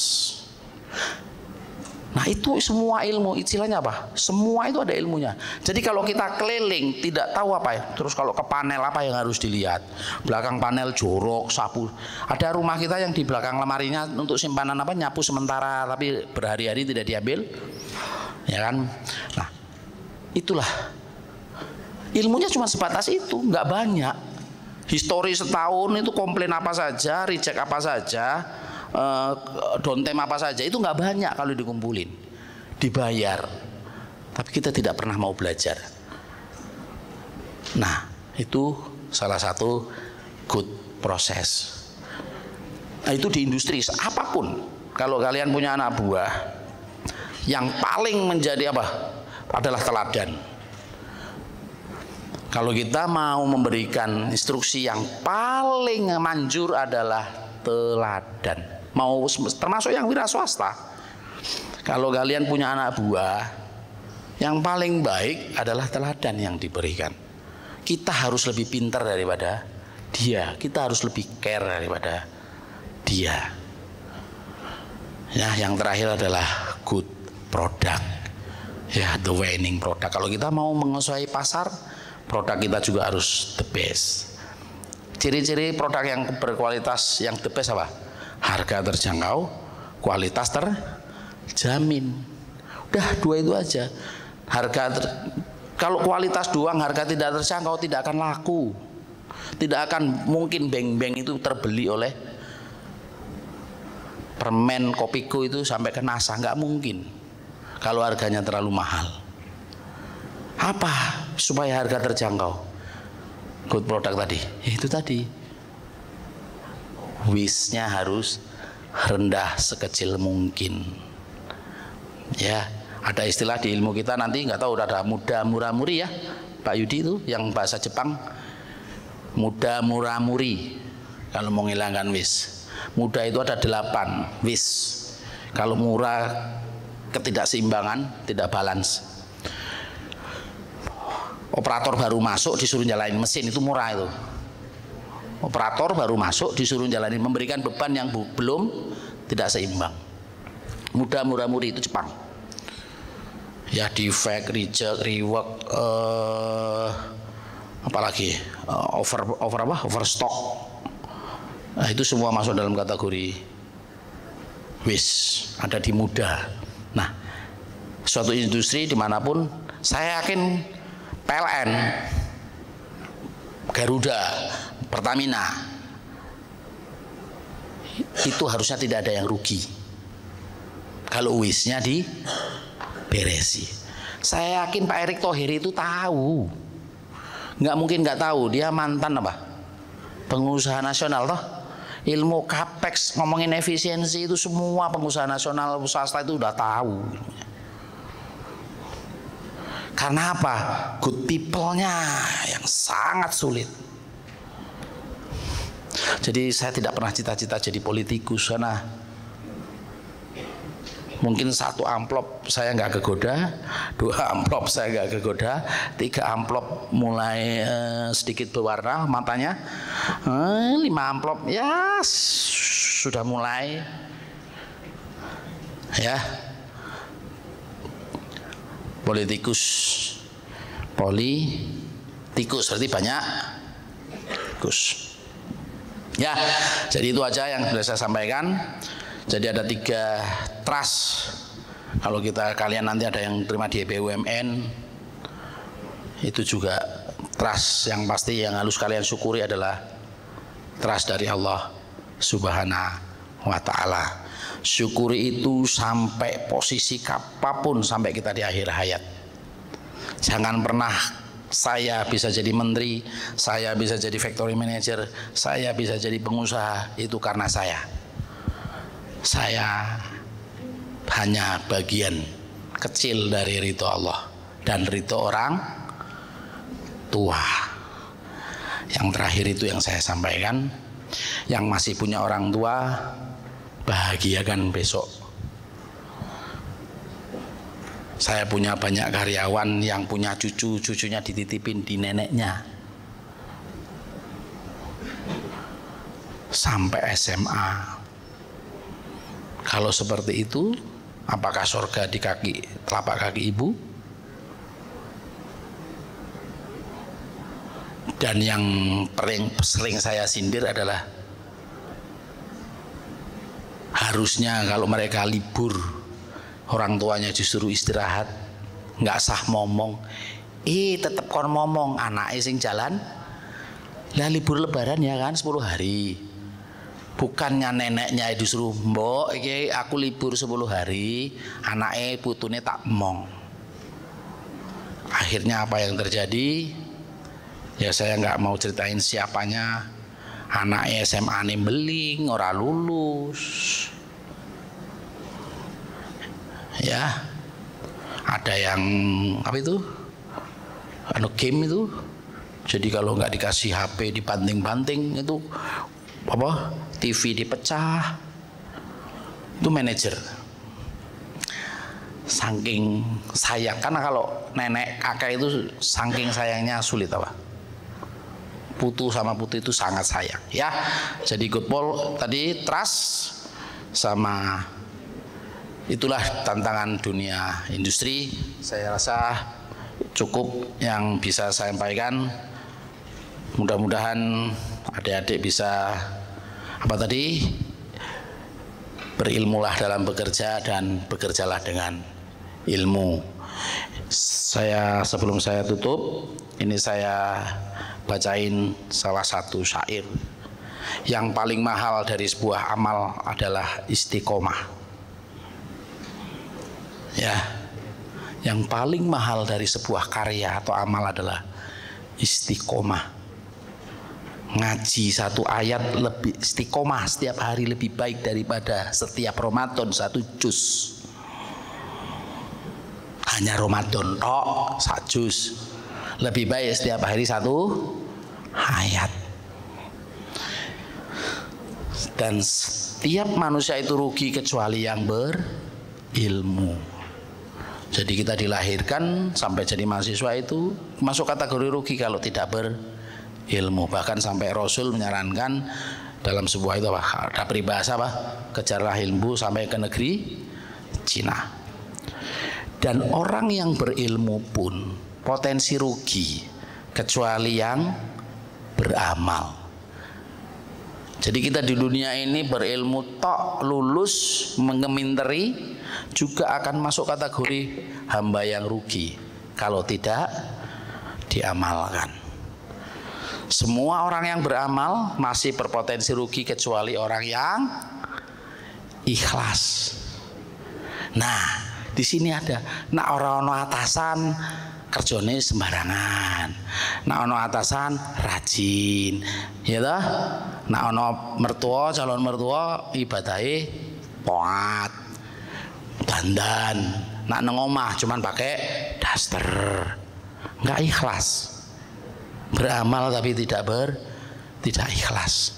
Nah itu semua ilmu, istilahnya apa? Semua itu ada ilmunya. Jadi kalau kita keliling tidak tahu apa ya, terus kalau ke panel apa yang harus dilihat? Belakang panel jorok, sapu. Ada rumah kita yang di belakang lemarinya untuk simpanan apa, nyapu sementara tapi berhari-hari tidak diambil, ya kan? Nah itulah ilmunya cuma sebatas itu, nggak banyak. Histori setahun itu komplain apa saja, reject apa saja, downtime apa saja, itu nggak banyak kalau dikumpulin, dibayar, tapi kita tidak pernah mau belajar. Nah itu salah satu good process. Nah itu di industri apapun, kalau kalian punya anak buah, yang paling menjadi apa? Adalah teladan. Kalau kita mau memberikan instruksi yang paling manjur adalah teladan. Mau termasuk yang wira swasta. Kalau kalian punya anak buah, yang paling baik adalah teladan yang diberikan. Kita harus lebih pintar daripada dia. Kita harus lebih care daripada dia. Ya, yang terakhir adalah good product. Ya, the winning product. Kalau kita mau menguasai pasar, produk kita juga harus the best. Ciri-ciri produk yang berkualitas yang the best apa? Harga terjangkau, kualitas terjamin. Udah, dua itu aja. Kalau kualitas doang, harga tidak terjangkau, tidak akan laku. Tidak akan mungkin beng-beng itu terbeli oleh permen Kopiko itu sampai ke NASA, nggak mungkin. Kalau harganya terlalu mahal. Apa supaya harga terjangkau? Good product tadi, itu tadi. Wish-nya harus rendah sekecil mungkin. Ya, ada istilah di ilmu kita nanti nggak tahu, ada muda murah muri ya, Pak Yudi itu yang bahasa Jepang. Muda murah muri. Kalau mau menghilangkan wish, muda itu ada 8 wish. Kalau murah, ketidakseimbangan, tidak balance. Operator baru masuk disuruh nyalain mesin, itu murah itu. Operator baru masuk disuruh jalanin, memberikan beban yang belum tidak seimbang. Muda murah muri itu Jepang. Ya, defect, reject, rework, apalagi overstock. Nah, itu semua masuk dalam kategori wish, ada di muda. Nah, suatu industri dimanapun, saya yakin PLN, Garuda, Pertamina, itu harusnya tidak ada yang rugi kalau wishnya diberesi. Saya yakin Pak Erick Thohir itu tahu, nggak mungkin nggak tahu. Dia mantan apa? Pengusaha nasional toh. Ilmu capex, ngomongin efisiensi itu semua pengusaha nasional, swasta itu udah tahu. Karena apa? Good people-nya yang sangat sulit. Jadi saya tidak pernah cita-cita jadi politikus, karena mungkin 1 amplop saya nggak kegoda, 2 amplop saya nggak kegoda, 3 amplop mulai sedikit berwarna matanya, 5 amplop ya sudah mulai ya politikus berarti banyak tikus. Ya, jadi itu aja yang sudah saya sampaikan. Jadi ada 3 trust. Kalau kalian nanti ada yang terima di BUMN, itu juga trust yang pasti yang harus kalian syukuri adalah trust dari Allah Subhanahu wa Ta'ala. Syukuri itu sampai posisi apapun, sampai kita di akhir hayat. Jangan pernah saya bisa jadi menteri, saya bisa jadi factory manager, saya bisa jadi pengusaha, itu karena saya hanya bagian kecil dari ridho Allah dan ridho orang tua. Yang terakhir itu yang saya sampaikan, yang masih punya orang tua, bahagiakan besok. Saya punya banyak karyawan yang punya cucunya dititipin di neneknya sampai SMA. Kalau seperti itu, apakah surga di telapak kaki ibu? Dan yang paling sering saya sindir adalah harusnya kalau mereka libur, orang tuanya disuruh istirahat, nggak sah momong. Tetep kon momong, anaknya sing jalan. Lah libur lebaran ya kan 10 hari. Bukannya neneknya disuruh, mbok iki aku libur 10 hari, anaknya putune tak mong. Akhirnya apa yang terjadi? Ya saya nggak mau ceritain siapanya. Anaknya SMA nih beling, ora lulus. ya. Ada yang apa itu? Game itu. Jadi kalau nggak dikasih HP dibanting-banting itu apa? TV dipecah. Itu manajer. Saking sayang, karena kalau nenek kakek itu saking sayangnya sulit apa? Putu sama putu itu sangat sayang, ya. Jadi good Paul tadi trust sama itulah tantangan dunia industri. Saya rasa cukup yang bisa saya sampaikan. Mudah-mudahan adik-adik bisa apa tadi? Berilmulah dalam bekerja dan bekerjalah dengan ilmu. Sebelum saya tutup, ini saya bacain salah satu syair. Yang paling mahal dari sebuah amal adalah istiqomah. Ya. Yang paling mahal dari sebuah karya atau amal adalah istiqomah. Ngaji satu ayat lebih istiqomah setiap hari lebih baik daripada setiap Ramadan satu juz. Hanya Ramadan tok satu juz. Lebih baik setiap hari satu ayat. Dan setiap manusia itu rugi kecuali yang berilmu. Jadi kita dilahirkan sampai jadi mahasiswa itu masuk kategori rugi kalau tidak berilmu. Bahkan sampai Rasul menyarankan dalam sebuah itu apa? Ada peribahasa apa? Kejarlah ilmu sampai ke negeri Cina. Dan orang yang berilmu pun potensi rugi kecuali yang beramal. Jadi kita di dunia ini berilmu tok, lulus, mengeminteri, juga akan masuk kategori hamba yang rugi kalau tidak diamalkan. Semua orang yang beramal masih berpotensi rugi kecuali orang yang ikhlas. Nah, di sini ada nak orang atasan kerjone sembarangan, nak ono atasan rajin, ya toh. Nak ono mertua, calon mertua ibadahe poat, dandan. Nak nang omah cuman pakai daster, nggak ikhlas. Beramal tapi tidak ikhlas.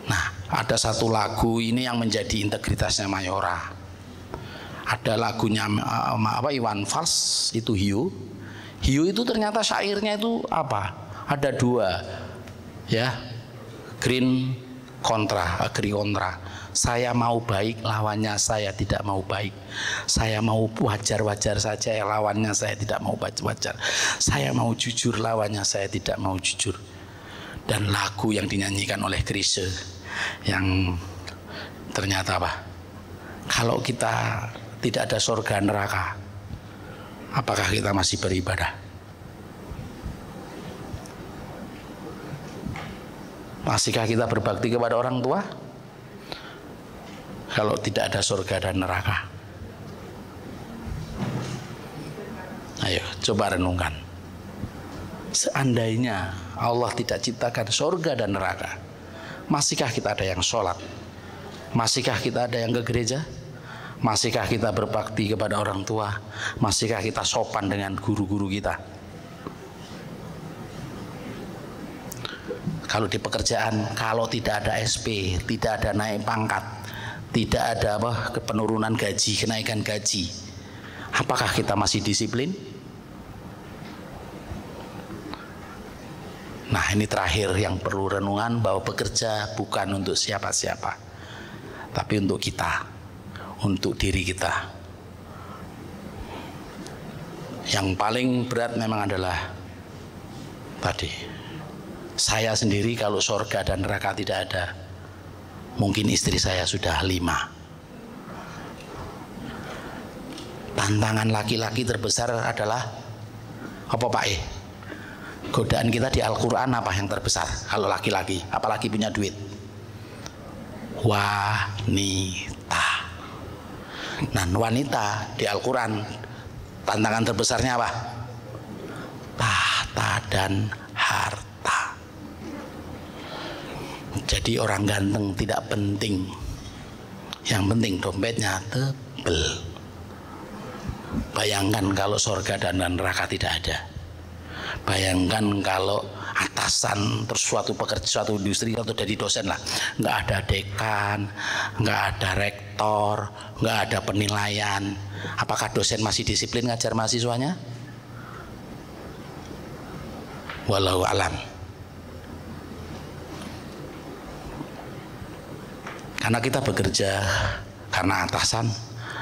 Nah, ada satu lagu ini yang menjadi integritasnya Mayora. Ada lagunya Iwan Fals itu Hiu. Hiu itu ternyata syairnya itu apa? Ada dua, ya, agree kontra. Saya mau baik, lawannya saya tidak mau baik. Saya mau wajar-wajar saja, lawannya saya tidak mau wajar. Saya mau jujur, lawannya saya tidak mau jujur. Dan lagu yang dinyanyikan oleh Chrisye yang ternyata apa? Kalau kita tidak ada surga neraka, apakah kita masih beribadah? Masihkah kita berbakti kepada orang tua? Kalau tidak ada surga dan neraka, ayo coba renungkan. Seandainya Allah tidak ciptakan surga dan neraka, masihkah kita ada yang sholat? Masihkah kita ada yang ke gereja? Masihkah kita berbakti kepada orang tua? Masihkah kita sopan dengan guru-guru kita? Kalau di pekerjaan, kalau tidak ada SP, tidak ada naik pangkat, tidak ada penurunan gaji, kenaikan gaji, apakah kita masih disiplin? Nah, ini terakhir yang perlu renungan, bahwa bekerja bukan untuk siapa-siapa, tapi untuk kita, untuk diri kita. Yang paling berat memang adalah tadi, saya sendiri kalau surga dan neraka tidak ada, mungkin istri saya sudah 5. Tantangan laki-laki terbesar adalah apa Pak Godaan kita di Al-Quran apa yang terbesar kalau laki-laki, apalagi punya duit? Wanita. Nah, wanita di Al-Quran tantangan terbesarnya apa? Tahta dan harta. Jadi orang ganteng tidak penting, yang penting dompetnya tebel. Bayangkan kalau surga dan neraka tidak ada. Bayangkan kalau atasan terus suatu pekerja, suatu industri atau jadi dosen lah, nggak ada dekan, nggak ada rektor, nggak ada penilaian. Apakah dosen masih disiplin ngajar mahasiswanya? Wallahu alam. Karena kita bekerja karena atasan.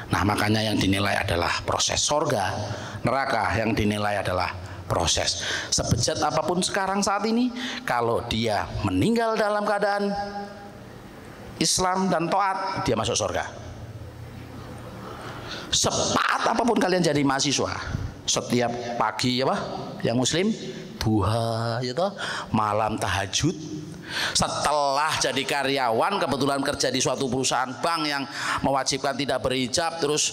Nah, makanya yang dinilai adalah proses. Surga, neraka yang dinilai adalah proses. Sebejat apapun sekarang saat ini, kalau dia meninggal dalam keadaan Islam dan taat, dia masuk surga. Sepaat apapun kalian jadi mahasiswa, setiap pagi apa? Yang muslim duha, ya toh, malam tahajud. Setelah jadi karyawan, kebetulan kerja di suatu perusahaan bank yang mewajibkan tidak berhijab, terus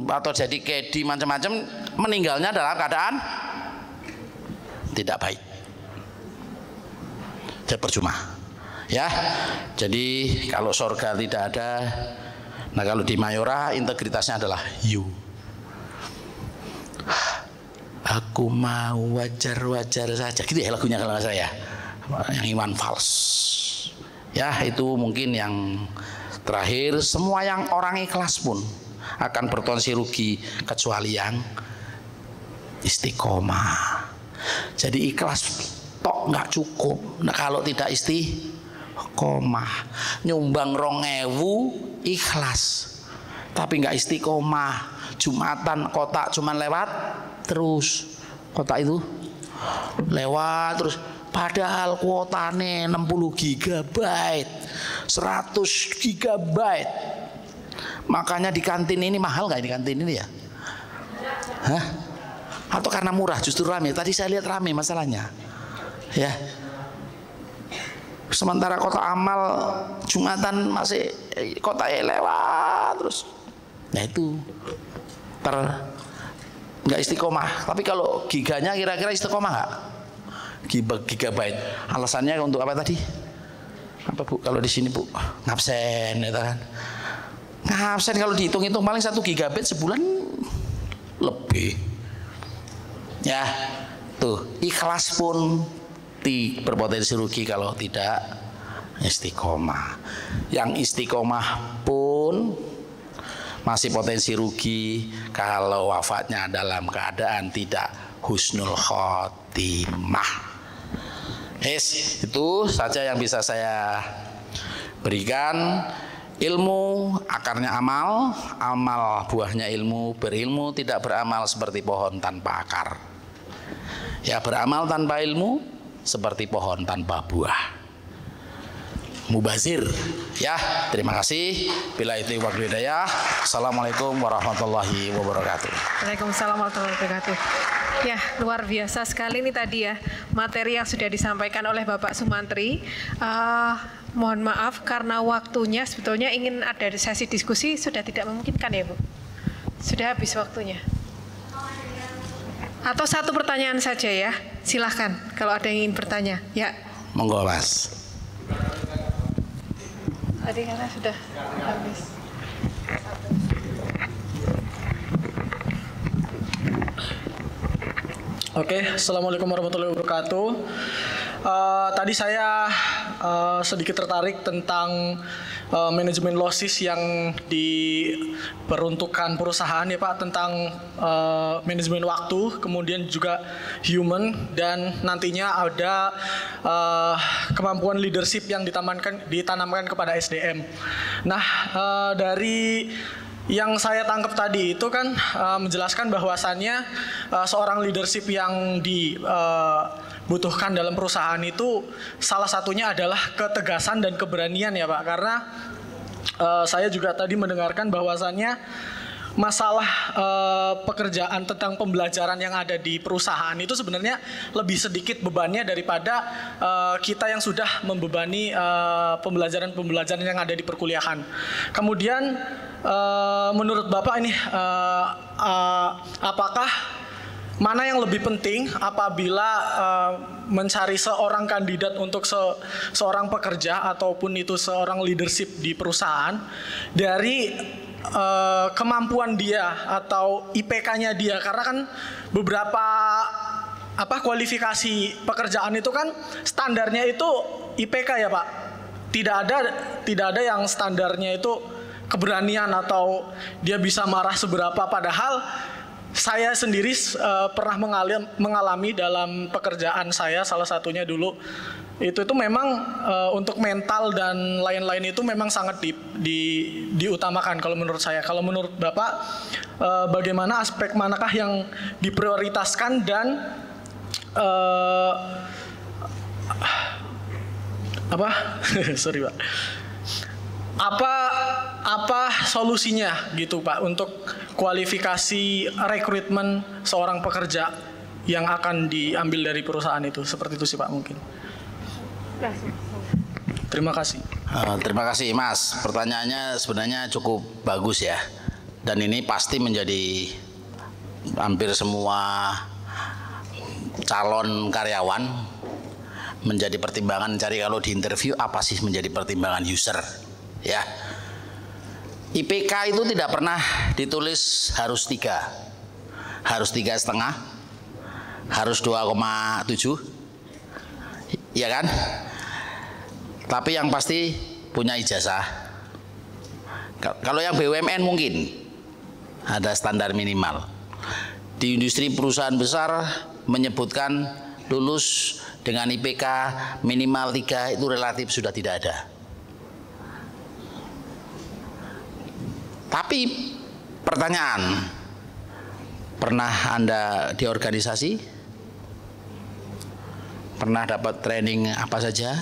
atau jadi kedi macam-macam, meninggalnya dalam keadaan tidak baik. Jadi percuma. Ya. Jadi kalau surga tidak ada, nah kalau di Mayora integritasnya adalah you. Aku mau wajar-wajar saja. Gitu ya lagunya kalau nggak saya. Yang Iwan Fals. Ya, itu mungkin yang terakhir. Semua yang orang ikhlas pun akan berpotensi rugi kecuali yang istiqomah. Jadi ikhlas tok nggak cukup. Nah, kalau tidak istiqomah, nyumbang 2.000 ikhlas, tapi nggak istiqomah. Jumatan kotak cuman lewat terus, kotak itu lewat terus. Padahal kuotane 60 GB, 100 GB. Makanya di kantin ini mahal nggak di kantin ini ya? Hah? Atau karena murah justru rame? Tadi saya lihat rame masalahnya. Ya. Sementara kota amal Jumatan masih kotanya lewat terus. Nah itu nggak istiqomah. Tapi kalau giganya kira-kira istiqomah nggak? Gigabyte. Alasannya untuk apa tadi? Apa Bu? Kalau di sini Bu, ngabsen ya kan? Ngabsen kalau dihitung-hitung paling 1 GB sebulan lebih. Ya, tuh ikhlas pun berpotensi rugi kalau tidak istiqomah. Yang istiqomah pun masih potensi rugi kalau wafatnya dalam keadaan tidak husnul khotimah. Itu saja yang bisa saya berikan. Ilmu akarnya amal, amal buahnya ilmu. Berilmu tidak beramal seperti pohon tanpa akar. Ya, beramal tanpa ilmu seperti pohon tanpa buah. Mubazir. Ya, terima kasih. Bila itu waktu hidayah. Assalamualaikum warahmatullahi wabarakatuh. Waalaikumsalam warahmatullahi wabarakatuh. Ya, luar biasa sekali ini tadi ya materi yang sudah disampaikan oleh Bapak Sumantri. Mohon maaf karena waktunya sebetulnya ingin ada sesi diskusi sudah tidak memungkinkan ya Bu. Sudah habis waktunya. Atau satu pertanyaan saja ya, silahkan kalau ada yang ingin bertanya. Ya. Monggo Mas. Tadi karena sudah habis. Oke, Assalamualaikum warahmatullahi wabarakatuh. Tadi saya sedikit tertarik tentang manajemen losses yang diperuntukkan perusahaan ya Pak, tentang manajemen waktu, kemudian juga human, dan nantinya ada kemampuan leadership yang ditanamkan kepada SDM. Nah, dari yang saya tangkap tadi itu kan menjelaskan bahwasannya seorang leadership yang dibutuhkan dalam perusahaan itu salah satunya adalah ketegasan dan keberanian ya Pak. Karena saya juga tadi mendengarkan bahwasannya masalah pekerjaan tentang pembelajaran yang ada di perusahaan itu sebenarnya lebih sedikit bebannya daripada kita yang sudah membebani pembelajaran yang ada di perkuliahan. Kemudian menurut Bapak ini apakah mana yang lebih penting apabila mencari seorang kandidat untuk seorang pekerja ataupun itu seorang leadership di perusahaan, dari kemampuan dia atau IPK-nya dia, karena kan beberapa kualifikasi pekerjaan itu kan standarnya itu IPK ya Pak. Tidak ada yang standarnya itu keberanian atau dia bisa marah seberapa, padahal saya sendiri pernah mengalami dalam pekerjaan saya, salah satunya dulu itu memang untuk mental dan lain-lain itu memang sangat diutamakan kalau menurut saya. Kalau menurut Bapak, bagaimana aspek manakah yang diprioritaskan dan sorry Pak, apa solusinya gitu Pak untuk kualifikasi rekrutmen seorang pekerja yang akan diambil dari perusahaan itu? Seperti itu sih Pak mungkin. Terima kasih. Terima kasih Mas. Pertanyaannya sebenarnya cukup bagus ya. Dan ini pasti menjadi hampir semua calon karyawan menjadi pertimbangan cari kalau di interview apa sih menjadi pertimbangan user ya. IPK itu tidak pernah ditulis harus 3, harus 3,5, harus 2,7, ya kan? Tapi yang pasti punya ijazah. Kalau yang BUMN mungkin ada standar minimal. Di industri perusahaan besar menyebutkan lulus dengan IPK minimal 3 itu relatif sudah tidak ada. Tapi pertanyaan, pernah Anda di organisasi? Pernah dapat training apa saja?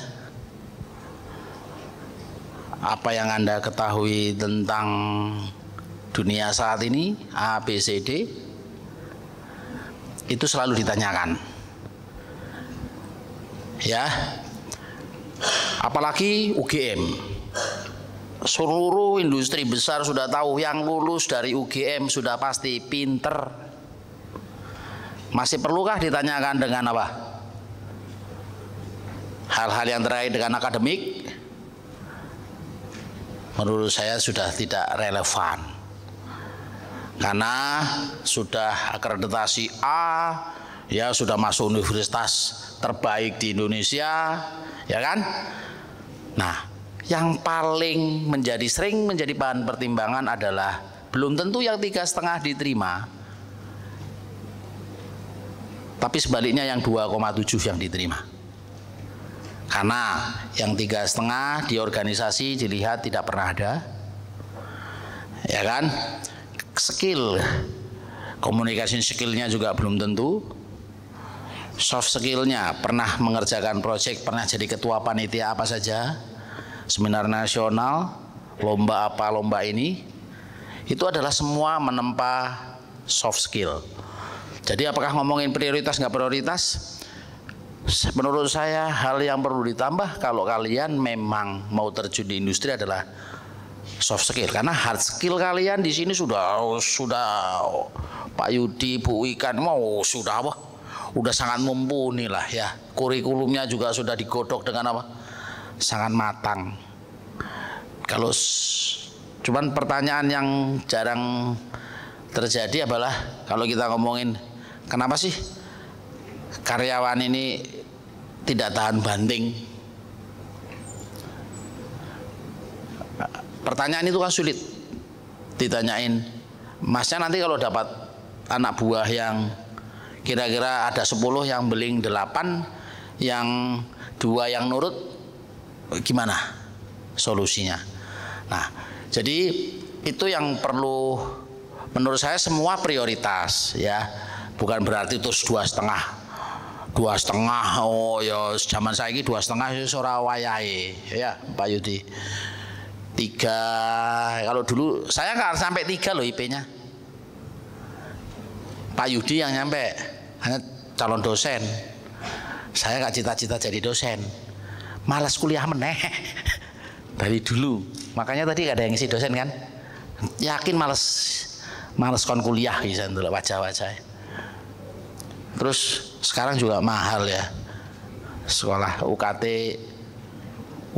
Apa yang Anda ketahui tentang dunia saat ini, A, B, C, D? Itu selalu ditanyakan. Ya. Apalagi UGM. Seluruh industri besar sudah tahu yang lulus dari UGM sudah pasti pinter. Masih perlukah ditanyakan dengan apa? Hal-hal yang terkait dengan akademik? Menurut saya sudah tidak relevan. Karena sudah akreditasi A, ya sudah masuk universitas terbaik di Indonesia, ya kan? Nah, yang paling sering menjadi bahan pertimbangan adalah belum tentu yang 3,5 diterima, tapi sebaliknya yang 2,7 yang diterima. Karena yang 3,5 di organisasi dilihat tidak pernah ada, ya kan? Skill, komunikasi skillnya juga belum tentu. Soft skillnya pernah mengerjakan proyek, pernah jadi ketua panitia apa saja, seminar nasional, lomba apa lomba ini, itu adalah semua menempa soft skill. Jadi apakah ngomongin prioritas nggak prioritas? Menurut saya hal yang perlu ditambah kalau kalian memang mau terjun di industri adalah soft skill, karena hard skill kalian di sini sudah Pak Yudi, Bu Ikan udah sangat mumpuni lah ya. Kurikulumnya juga sudah digodok dengan apa? Sangat matang. Kalau cuman pertanyaan yang jarang terjadi adalah kalau kita ngomongin kenapa sih karyawan ini tidak tahan banting? Pertanyaan itu kan sulit ditanyain. Masnya nanti kalau dapat anak buah yang kira-kira ada 10 yang beling 8, yang 2 yang nurut, gimana solusinya? Nah, jadi itu yang perlu menurut saya semua prioritas ya. Bukan berarti terus 2,5. Oh ya zaman saiki 2,5 wis ora wayahe ya Pak Yudi. 3, kalau dulu saya nggak sampai 3 loh IP-nya. Pak Yudi yang nyampe, hanya calon dosen. Saya nggak cita-cita jadi dosen, malas kuliah meneh dari dulu. Makanya tadi nggak ada yang ngisi dosen kan? Yakin males kon kuliah bisa dulu wajah-wajah. Terus sekarang juga mahal ya sekolah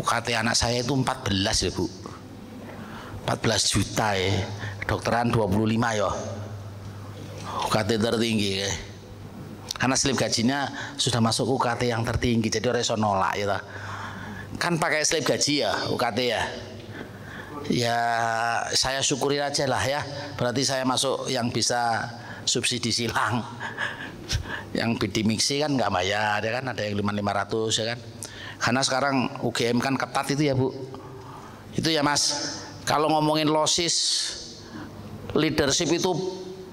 UKT anak saya itu 14 ya Bu. 14 juta ya. Dokteran 25 ya. UKT tertinggi ya. Karena slip gajinya sudah masuk UKT yang tertinggi, jadi orang iso nolak ya. Kan pakai slip gaji ya UKT ya. Ya saya syukuri aja lah ya. Berarti saya masuk yang bisa subsidi silang. Yang bidik miksi kan nggak bayar ya kan, ada yang 500 ya kan. Karena sekarang UGM kan ketat itu ya Bu. Itu ya Mas. Kalau ngomongin losis, leadership itu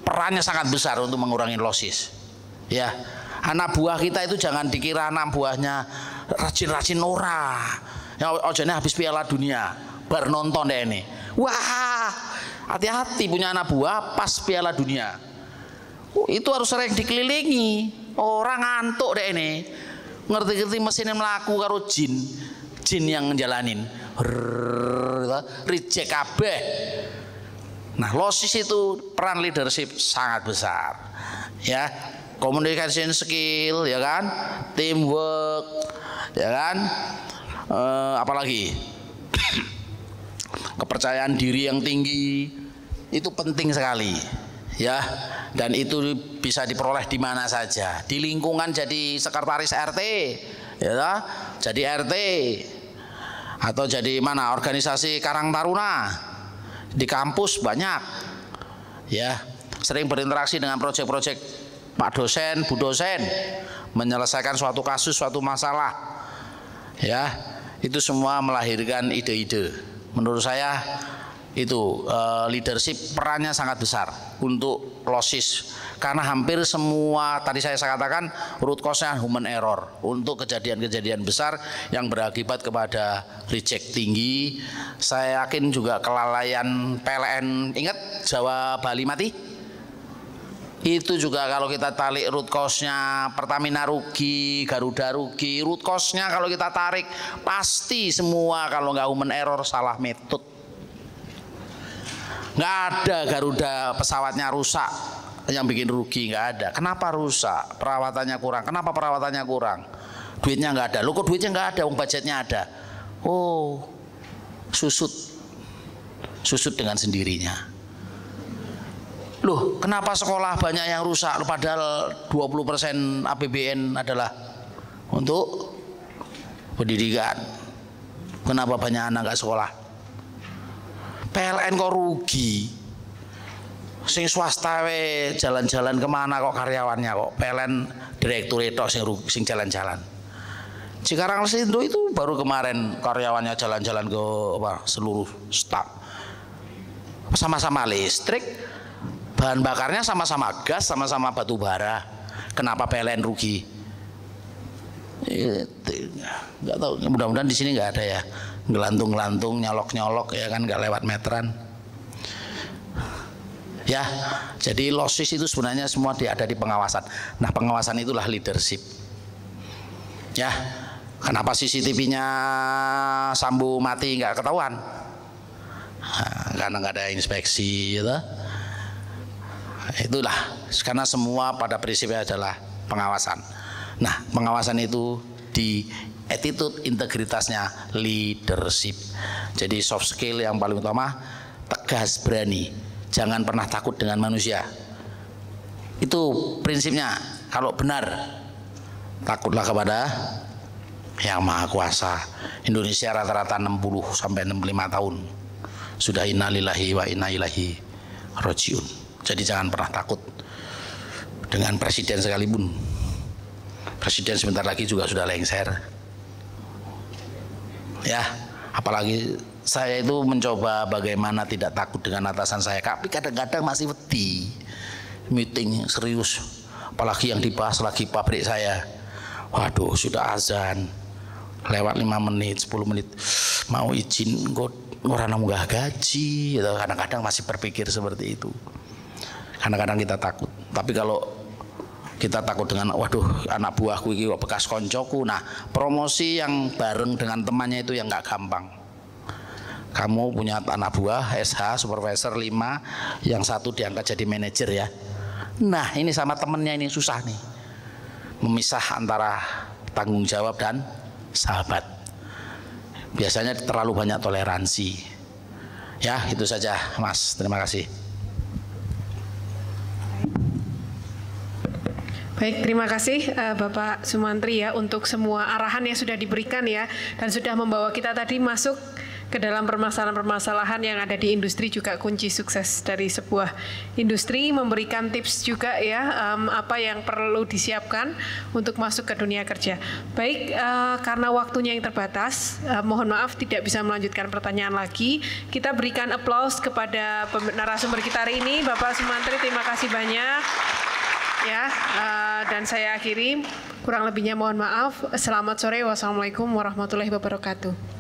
perannya sangat besar untuk mengurangi losis. Ya, anak buah kita itu jangan dikira anak buahnya rajin-rajin ora. Ya ojone habis Piala Dunia, bar nonton deh ini. Wah, hati-hati punya anak buah pas Piala Dunia. Itu harus sering dikelilingi. Orang ngantuk deh ini. Ngerti-ngerti mesinnya melaku karo jin yang ngejalanin. Reject kabeh. Nah, losis itu peran leadership sangat besar. Ya, communication skill ya kan, teamwork ya kan, apalagi kepercayaan diri yang tinggi itu penting sekali ya, dan itu bisa diperoleh di mana saja, di lingkungan jadi sekretaris RT ya, jadi RT atau jadi mana organisasi Karang Taruna, di kampus banyak ya, sering berinteraksi dengan proyek-proyek Pak dosen, Bu dosen, menyelesaikan suatu kasus, suatu masalah ya, itu semua melahirkan ide-ide. Menurut saya itu leadership perannya sangat besar untuk losis, karena hampir semua tadi saya katakan root cause-nya human error untuk kejadian-kejadian besar yang berakibat kepada reject tinggi. Saya yakin juga kelalaian PLN, ingat Jawa Bali mati? Itu juga kalau kita tarik root cause-nya, Pertamina rugi, Garuda rugi, root cause-nya kalau kita tarik pasti semua kalau nggak human error salah metode. Nggak ada Garuda pesawatnya rusak yang bikin rugi, nggak ada. Kenapa rusak? Perawatannya kurang. Kenapa perawatannya kurang? Duitnya nggak ada. Loh kok duitnya nggak ada? Budgetnya ada. Oh, susut dengan sendirinya. Loh, kenapa sekolah banyak yang rusak padahal 20% APBN adalah untuk pendidikan? Kenapa banyak anak nggak sekolah? PLN kok rugi? Sing swasta we jalan-jalan kemana kok karyawannya kok? PLN direktur itu sing jalan-jalan. Cikarang Lesindo itu baru kemarin karyawannya jalan-jalan ke seluruh staf. Sama-sama listrik. Bahan bakarnya sama-sama gas, sama-sama batu bara. Kenapa PLN rugi? Nggak tahu. Mudah-mudahan di sini nggak ada ya. Gelantung-gelantung, nyolok-nyolok ya kan, nggak lewat meteran. Ya, jadi losis itu sebenarnya semua ada di pengawasan. Nah, pengawasan itulah leadership. Ya, kenapa CCTV-nya Sambo mati nggak ketahuan? Nah, karena nggak ada inspeksi, gitu. Itulah karena semua pada prinsipnya adalah pengawasan. Nah, pengawasan itu di attitude integritasnya leadership. Jadi soft skill yang paling utama tegas, berani, jangan pernah takut dengan manusia. Itu prinsipnya. Kalau benar, takutlah kepada Yang Maha Kuasa. Indonesia rata-rata 60 sampai 65 tahun sudah innalillahi wa inna ilaihi rajiun. Jadi jangan pernah takut dengan presiden sekalipun. Presiden sebentar lagi juga sudah lengser. Ya, apalagi saya itu mencoba bagaimana tidak takut dengan atasan saya. Tapi kadang-kadang masih wedi. Meeting serius. Apalagi yang dibahas lagi pabrik saya. Waduh, sudah azan. Lewat 5 menit, 10 menit. Mau izin orang munggah gaji. Kadang-kadang masih berpikir seperti itu. Kadang-kadang kita takut. Tapi kalau kita takut dengan waduh anak buahku ini bekas koncoku, nah promosi yang bareng dengan temannya itu yang nggak gampang. Kamu punya anak buah SH supervisor 5, yang satu diangkat jadi manajer ya. Nah ini sama temennya ini susah nih memisah antara tanggung jawab dan sahabat. Biasanya terlalu banyak toleransi. Ya, itu saja Mas. Terima kasih. Baik, terima kasih Bapak Sumantri ya untuk semua arahan yang sudah diberikan ya dan sudah membawa kita tadi masuk ke dalam permasalahan-permasalahan yang ada di industri, juga kunci sukses dari sebuah industri, memberikan tips juga ya apa yang perlu disiapkan untuk masuk ke dunia kerja. Baik, karena waktunya yang terbatas, mohon maaf tidak bisa melanjutkan pertanyaan lagi. Kita berikan aplaus kepada narasumber kita hari ini, Bapak Sumantri. Terima kasih banyak. Ya, dan saya akhiri, kurang lebihnya mohon maaf. Selamat sore, wassalamualaikum warahmatullahi wabarakatuh.